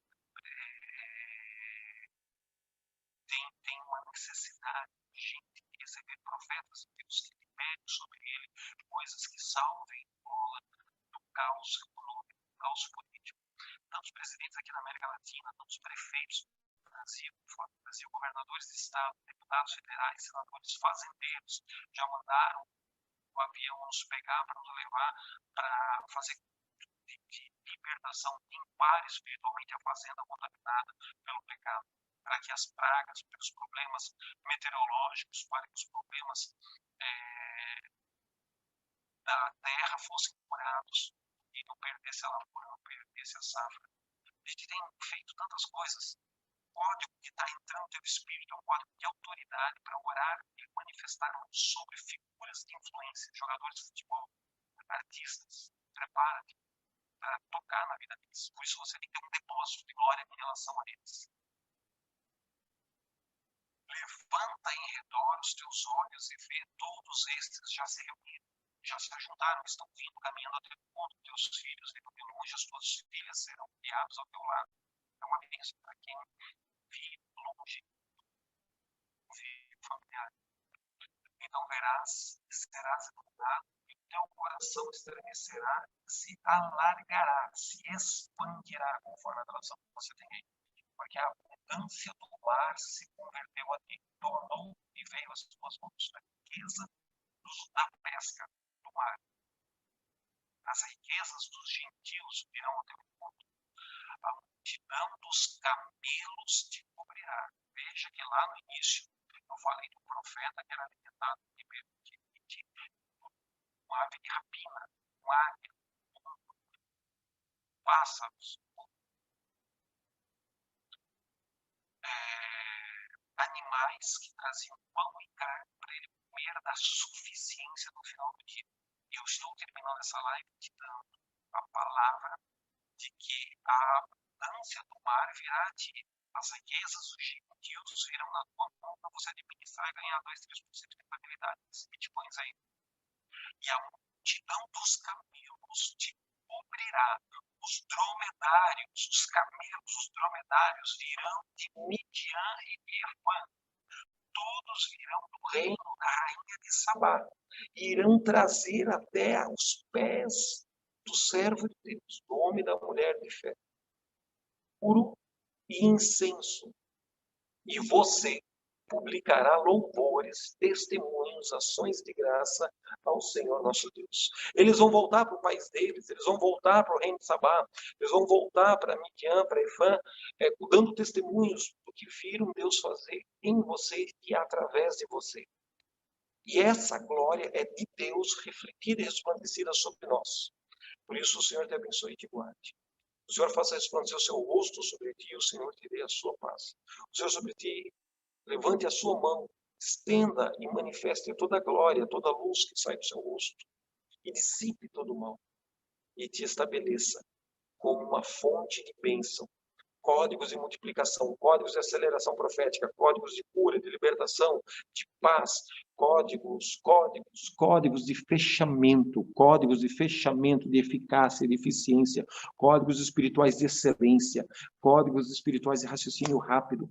[SPEAKER 1] tem uma necessidade urgente de receber profetas de Deus que liberem sobre ele coisas que salvem Angola do caos econômico, do caos político. Tantos presidentes aqui na América Latina, tantos prefeitos do Brasil, fora do Brasil, governadores de estado, deputados federais, senadores, fazendeiros, já mandaram o avião nos pegar para nos levar para fazer de libertação, limpar espiritualmente a fazenda contaminada pelo pecado, para que as pragas, pelos problemas meteorológicos, para que os problemas da terra fossem curados e não perdesse a lavoura, não perdesse a safra. A gente tem feito tantas coisas. O código que está entrando no teu espírito é um código de autoridade para orar e manifestar sobre figuras de influência, jogadores de futebol, artistas. Prepara-te para tocar na vida deles. Por isso você tem que ter um depósito de glória em relação a eles. Levanta em redor os teus olhos e vê todos estes já se reuniram, já se ajuntaram, estão vindo, caminhando ao teu encontro, teus filhos, e de longe as tuas filhas serão criados ao teu lado. É uma bênção para quem vive longe, vive familiar. Então verás, serás inundado, e o teu coração estremecerá, se alargará, se expandirá, conforme a tradução que você tem aí. Porque a abundância do mar se converteu a ti, tornou e veio às tuas mãos a riqueza da pesca do mar. As riquezas dos gentios virão ao teu encontro. A multidão dos camelos te cobrirá. Veja que lá no início eu falei do profeta que era alimentado de uma ave de rapina, um águia, pássaros, animais que traziam pão e carne para ele comer da suficiência no final do dia. Eu estou terminando essa live te dando a palavra de que a abundância do mar virá a ti. As riquezas dos gentios virão na tua mão para você administrar e ganhar 2-3% de rentabilidade desses bitcoins aí. E a multidão dos camelos te cobrirá. Os dromedários, os camelos, os dromedários virão de Midian e Efã. Todos virão do reino da rainha de Sabá. E irão trazer até aos pés do servo de Deus, do homem e da mulher de fé, puro e incenso. E você publicará louvores, testemunhos, ações de graça ao Senhor nosso Deus. Eles vão voltar para o país deles, eles vão voltar para o reino de Sabá, eles vão voltar para Midian, para Efã, dando testemunhos do que viram Deus fazer em você e através de você. E essa glória é de Deus refletida e resplandecida sobre nós. Por isso o Senhor te abençoe e te guarde. O Senhor faça resplandecer o seu rosto sobre ti, o Senhor te dê a sua paz. O Senhor sobre ti levante a sua mão, estenda e manifeste toda a glória, toda a luz que sai do seu rosto. E dissipe todo o mal. E te estabeleça como uma fonte de bênção. Códigos de multiplicação, códigos de aceleração profética, códigos de cura, de libertação, de paz, códigos de fechamento, de eficácia, de eficiência, códigos espirituais de excelência, códigos espirituais de raciocínio rápido,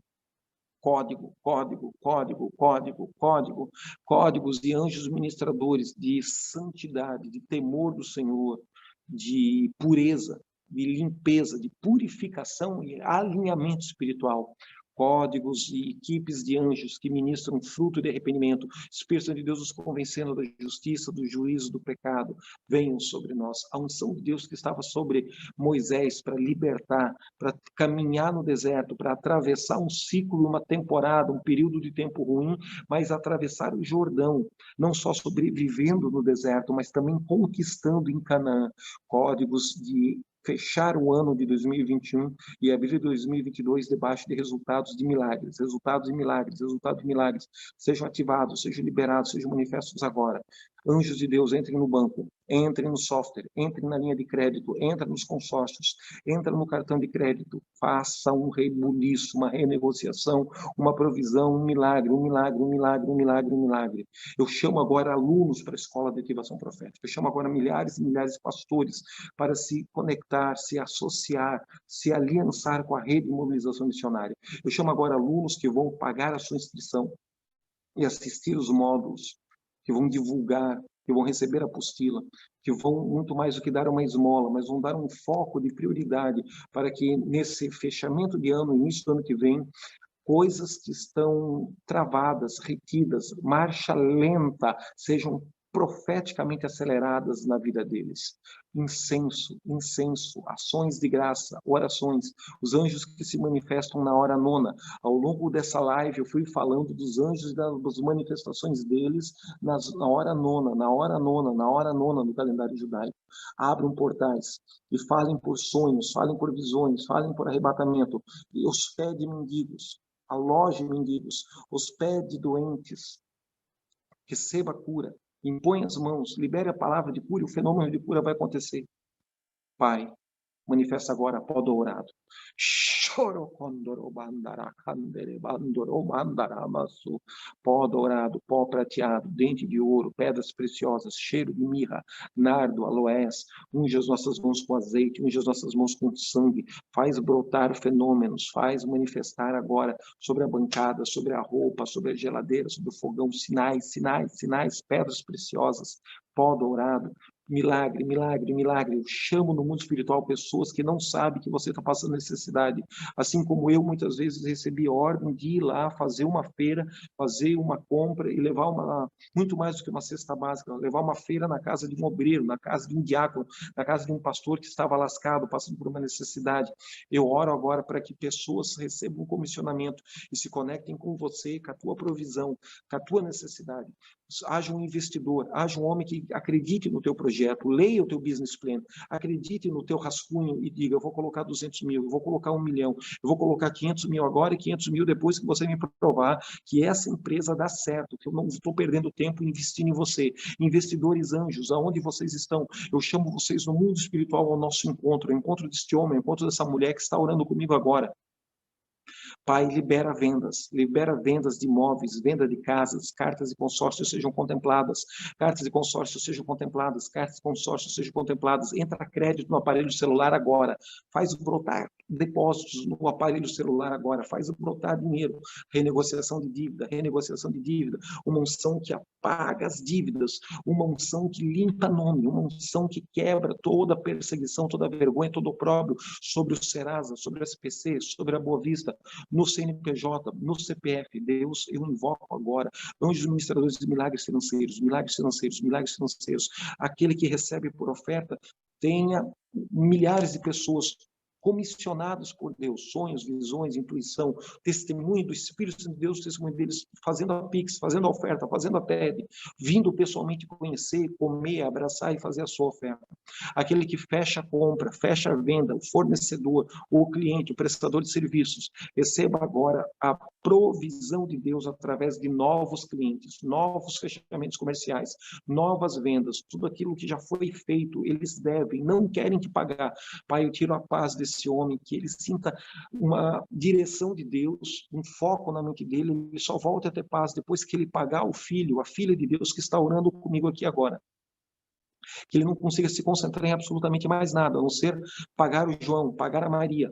[SPEAKER 1] códigos de anjos ministradores, de santidade, de temor do Senhor, de pureza, de limpeza, de purificação e alinhamento espiritual. Códigos e equipes de anjos que ministram fruto de arrependimento. Espírito de Deus nos convencendo da justiça, do juízo, do pecado. Venham sobre nós. A unção de Deus que estava sobre Moisés para libertar, para caminhar no deserto, para atravessar um ciclo, uma temporada, um período de tempo ruim, mas atravessar o Jordão, não só sobrevivendo no deserto, mas também conquistando em Canaã. Códigos de fechar o ano de 2021 e abrir 2022 debaixo de resultados de milagres, sejam ativados, sejam liberados, sejam manifestos agora. Anjos de Deus, entrem no banco, entrem no software, entrem na linha de crédito, entrem nos consórcios, entrem no cartão de crédito, faça um rebuliço, uma renegociação, uma provisão, um milagre. Eu chamo agora alunos para a escola de ativação profética, eu chamo agora milhares e milhares de pastores para se conectar, se associar, se aliançar com a rede de mobilização missionária. Eu chamo agora alunos que vão pagar a sua inscrição e assistir os módulos, que vão divulgar, que vão receber a apostila, que vão muito mais do que dar uma esmola, mas vão dar um foco de prioridade para que nesse fechamento de ano, início do ano que vem, coisas que estão travadas, retidas, marcha lenta, sejam profeticamente aceleradas na vida deles. Incenso, ações de graça, orações, os anjos que se manifestam na hora nona. Ao longo dessa live eu fui falando dos anjos e das manifestações deles na hora nona no calendário judaico. Abram portais e falem por sonhos, falem por visões, falem por arrebatamento, e hospede mendigos, aloje mendigos, hospede doentes, receba cura, impõe as mãos, libere a palavra de cura e o fenômeno de cura vai acontecer. Pai, manifesta agora pó dourado. Pó dourado, pó prateado, dente de ouro, pedras preciosas, cheiro de mirra, nardo, aloés. Unge as nossas mãos com azeite, unge as nossas mãos com sangue, faz brotar fenômenos, faz manifestar agora sobre a bancada, sobre a roupa, sobre a geladeira, sobre o fogão, sinais, pedras preciosas, pó dourado. Milagre. Eu chamo no mundo espiritual pessoas que não sabem que você está passando necessidade. Assim como eu, muitas vezes, recebi ordem de ir lá, fazer uma feira, fazer uma compra e levar muito mais do que uma cesta básica, levar uma feira na casa de um obreiro, na casa de um diácono, na casa de um pastor que estava lascado, passando por uma necessidade. Eu oro agora para que pessoas recebam um comissionamento e se conectem com você, com a tua provisão, com a tua necessidade. haja um investidor, haja um homem que acredite no teu projeto, leia o teu business plan, acredite no teu rascunho e diga, eu vou colocar 200 mil, eu vou colocar 1 milhão, eu vou colocar 500 mil agora e 500 mil depois que você me provar que essa empresa dá certo, que eu não estou perdendo tempo investindo em você. Investidores anjos, aonde vocês estão? Eu chamo vocês no mundo espiritual ao nosso encontro, ao encontro deste homem, ao encontro dessa mulher que está orando comigo agora. Pai, libera vendas de imóveis, venda de casas, cartas de consórcio sejam contempladas, cartas de consórcio sejam contempladas, cartas de consórcio sejam contempladas, entra crédito no aparelho celular agora, faz brotar depósitos no aparelho celular agora, faz brotar dinheiro, renegociação de dívida, uma unção que apaga as dívidas, uma unção que limpa nome, uma unção que quebra toda a perseguição, toda a vergonha, todo o opróbrio sobre o Serasa, sobre o SPC, sobre a Boa Vista, no CNPJ, no CPF. Deus, eu invoco agora anjos administradores de milagres financeiros, milagres financeiros, milagres financeiros. Aquele que recebe por oferta tenha milhares de pessoas comissionados por Deus, sonhos, visões, intuição, testemunho do Espírito Santo de Deus, testemunho deles, fazendo a Pix, fazendo a oferta, fazendo a TED, vindo pessoalmente conhecer, comer, abraçar e fazer a sua oferta. Aquele que fecha a compra, fecha a venda, o fornecedor, o cliente, o prestador de serviços, receba agora a provisão de Deus através de novos clientes, novos fechamentos comerciais, novas vendas, tudo aquilo que já foi feito, eles devem, não querem te pagar. Pai, eu tiro a paz desse homem, que ele sinta uma direção de Deus, um foco na mente dele, ele só volta a ter paz depois que ele pagar o filho, a filha de Deus que está orando comigo aqui agora. Que ele não consiga se concentrar em absolutamente mais nada, a não ser pagar o João, pagar a Maria,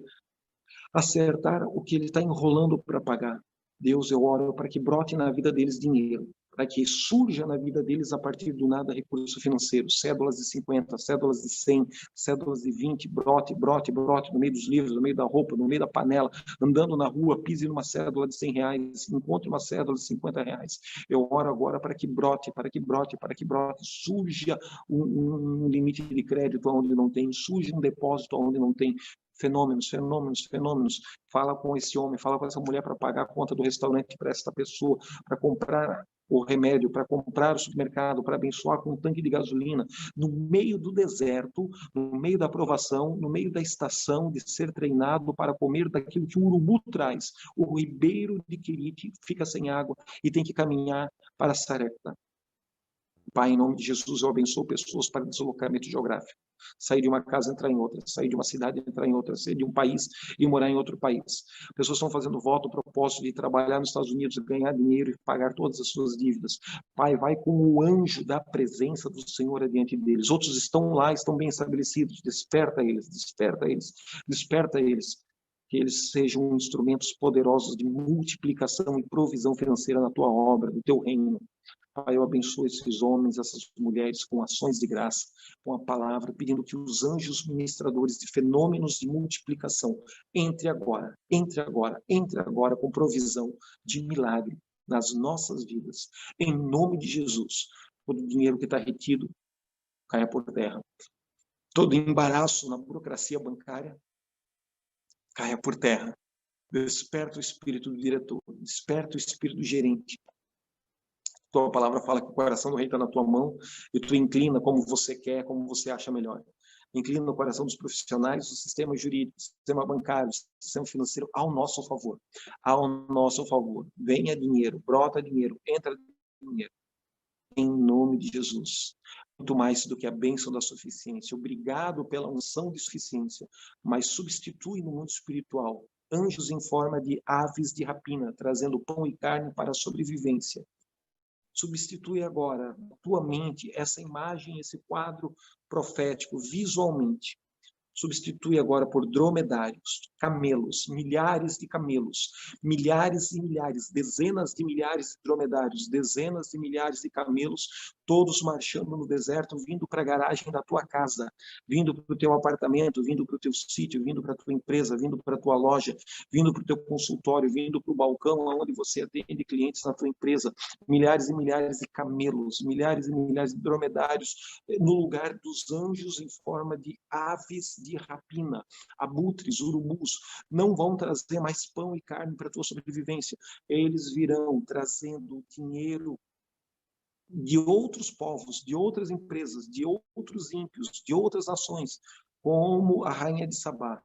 [SPEAKER 1] acertar o que ele está enrolando para pagar. Deus, eu oro para que brote na vida deles dinheiro, para que surja na vida deles a partir do nada recurso financeiro, cédulas de 50, cédulas de 100, cédulas de 20, brote, no meio dos livros, no meio da roupa, no meio da panela, andando na rua, pise numa cédula de 100 reais, encontre uma cédula de 50 reais. Eu oro agora para que brote, surja um limite de crédito onde não tem, surja um depósito onde não tem. Fenômenos. Fala com esse homem, fala com essa mulher para pagar a conta do restaurante para essa pessoa, para comprar o remédio, para comprar o supermercado, para abençoar com um tanque de gasolina, no meio do deserto, no meio da provação, no meio da estação de ser treinado para comer daquilo que o urubu traz. O ribeiro de Querite fica sem água e tem que caminhar para Sarepta. Pai, em nome de Jesus, eu abençoo pessoas para deslocamento geográfico. Sair de uma casa e entrar em outra, sair de uma cidade e entrar em outra, sair de um país e morar em outro país. Pessoas estão fazendo voto, propósito de trabalhar nos Estados Unidos, ganhar dinheiro e pagar todas as suas dívidas. Pai, vai com o anjo da presença do Senhor adiante deles. Outros estão lá, estão bem estabelecidos. Desperta eles. Que eles sejam instrumentos poderosos de multiplicação e provisão financeira na tua obra, no teu reino. Pai, eu abençoo esses homens, essas mulheres com ações de graça, com a palavra, pedindo que os anjos ministradores de fenômenos de multiplicação entre agora com provisão de milagre nas nossas vidas. Em nome de Jesus, todo o dinheiro que está retido caia por terra. Todo embaraço na burocracia bancária caia por terra. Desperta o espírito do diretor, desperta o espírito do gerente. Tua palavra fala que o coração do rei está na tua mão e tu inclina como você quer, como você acha melhor. Inclina o coração dos profissionais, do sistema jurídico, do sistema bancário, do sistema financeiro ao nosso favor. Ao nosso favor. Venha dinheiro, brota dinheiro, entra dinheiro. Em nome de Jesus. Muito mais do que a bênção da suficiência. Obrigado pela unção de suficiência, mas substitui no mundo espiritual anjos em forma de aves de rapina, trazendo pão e carne para a sobrevivência. Substitui agora na tua mente essa imagem, esse quadro profético, visualmente. Substitui agora por dromedários, camelos, milhares de camelos, milhares e milhares, dezenas de milhares de dromedários, dezenas de milhares de camelos, todos marchando no deserto, vindo para a garagem da tua casa, vindo para o teu apartamento, vindo para o teu sítio, vindo para a tua empresa, vindo para a tua loja, vindo para o teu consultório, vindo para o balcão onde você atende clientes na tua empresa, milhares e milhares de camelos, milhares e milhares de dromedários, no lugar dos anjos em forma de aves de rapina, abutres, urubus, não vão trazer mais pão e carne para a tua sobrevivência. Eles virão trazendo dinheiro de outros povos, de outras empresas, de outros ímpios, de outras nações, como a rainha de Sabá.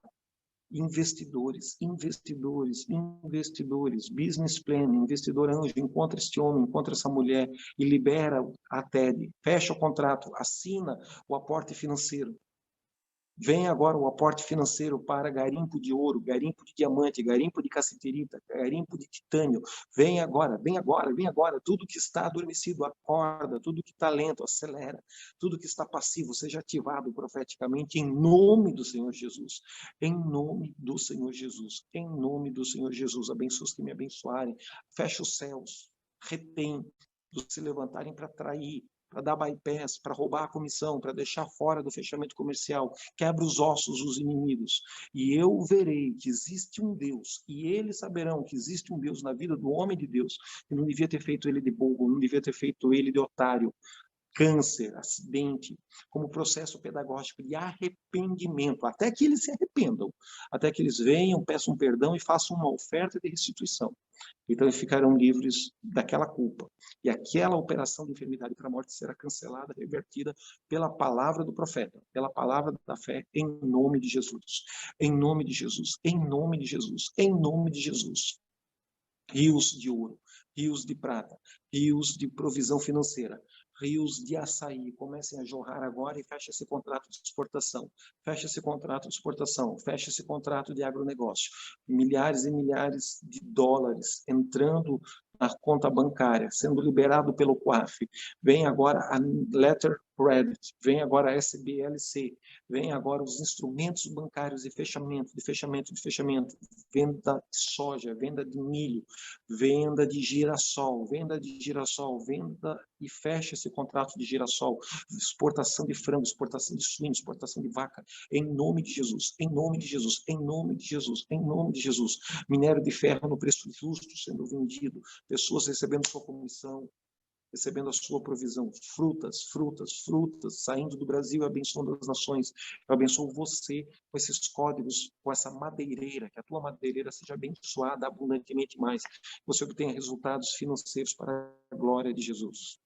[SPEAKER 1] Investidores, investidores, investidores, business plan, investidor anjo, encontra este homem, encontra essa mulher e libera a TED, fecha o contrato, assina o aporte financeiro. Vem agora o aporte financeiro para garimpo de ouro, garimpo de diamante, garimpo de cassiterita, garimpo de titânio. Vem agora, vem agora, vem agora. Tudo que está adormecido, acorda. Tudo que está lento, acelera. Tudo que está passivo, seja ativado profeticamente em nome do Senhor Jesus. Em nome do Senhor Jesus. Em nome do Senhor Jesus. Abençoa os que me abençoarem. Fecha os céus. Retém dos que se levantarem para trair, para dar bypass, para roubar a comissão, para deixar fora do fechamento comercial, quebra os ossos dos inimigos. E eu verei que existe um Deus, e eles saberão que existe um Deus na vida do homem de Deus, que não devia ter feito ele de bobo, não devia ter feito ele de otário, câncer, acidente, como processo pedagógico de arrependimento, até que eles se arrependam, até que eles venham, peçam perdão e façam uma oferta de restituição. Então, eles ficarão livres daquela culpa. E aquela operação de enfermidade para a morte será cancelada, revertida pela palavra do profeta, pela palavra da fé, em nome de Jesus. Em nome de Jesus. Em nome de Jesus. Em nome de Jesus. Rios de ouro, rios de prata, rios de provisão financeira, rios de açaí, comecem a jorrar agora e fecha esse contrato de exportação, fecha esse contrato de exportação, fecha esse contrato de agronegócio, milhares e milhares de dólares entrando na conta bancária, sendo liberado pelo COAF, vem agora a letter credit, vem agora a SBLC, vem agora os instrumentos bancários de fechamento, venda de soja, venda de milho, venda de girassol, venda e fecha esse contrato de girassol, exportação de frango, exportação de suíno, exportação de vaca, em nome de Jesus, em nome de Jesus, em nome de Jesus, em nome de Jesus. Minério de ferro no preço justo sendo vendido, pessoas recebendo sua comissão, recebendo a sua provisão, frutas, saindo do Brasil e abençoando as nações. Eu abençoo você com esses códigos, com essa madeireira, que a tua madeireira seja abençoada abundantemente mais, você obtenha resultados financeiros para a glória de Jesus.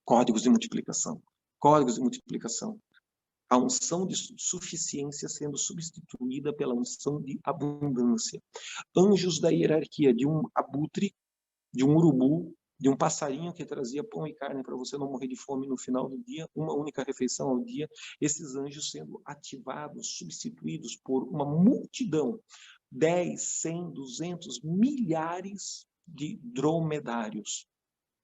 [SPEAKER 1] Códigos de multiplicação, códigos de multiplicação. A unção de suficiência sendo substituída pela unção de abundância. Anjos da hierarquia de um abutre, de um urubu, de um passarinho que trazia pão e carne para você não morrer de fome no final do dia, uma única refeição ao dia, esses anjos sendo ativados, substituídos por uma multidão, 10, 100, 200, milhares de dromedários,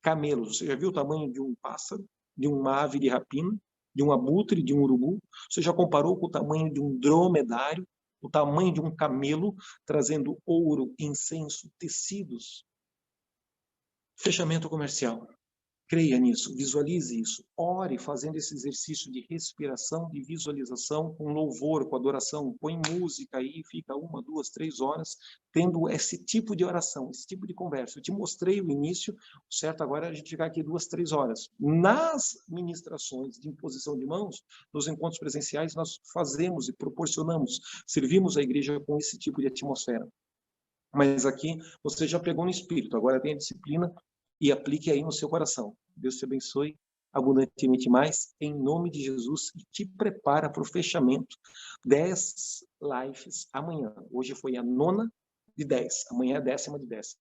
[SPEAKER 1] camelos. Você já viu o tamanho de um pássaro, de uma ave de rapina, de um abutre, de um urubu? Você já comparou com o tamanho de um dromedário, o tamanho de um camelo, trazendo ouro, incenso, tecidos? Fechamento comercial. Creia nisso, visualize isso. Ore fazendo esse exercício de respiração, de visualização, com louvor, com adoração. Põe música aí, fica 1, 2, 3 horas, tendo esse tipo de oração, esse tipo de conversa. Eu te mostrei o início, certo? Agora a gente ficar aqui 2, 3 horas. Nas ministrações de imposição de mãos, nos encontros presenciais, nós fazemos e proporcionamos, servimos a igreja com esse tipo de atmosfera. Mas aqui você já pegou no espírito, agora tem a disciplina e aplique aí no seu coração. Deus te abençoe abundantemente mais, em nome de Jesus, e te prepara para o fechamento. 10 lives amanhã. Hoje foi a 9ª de 10, amanhã é a 10ª de 10.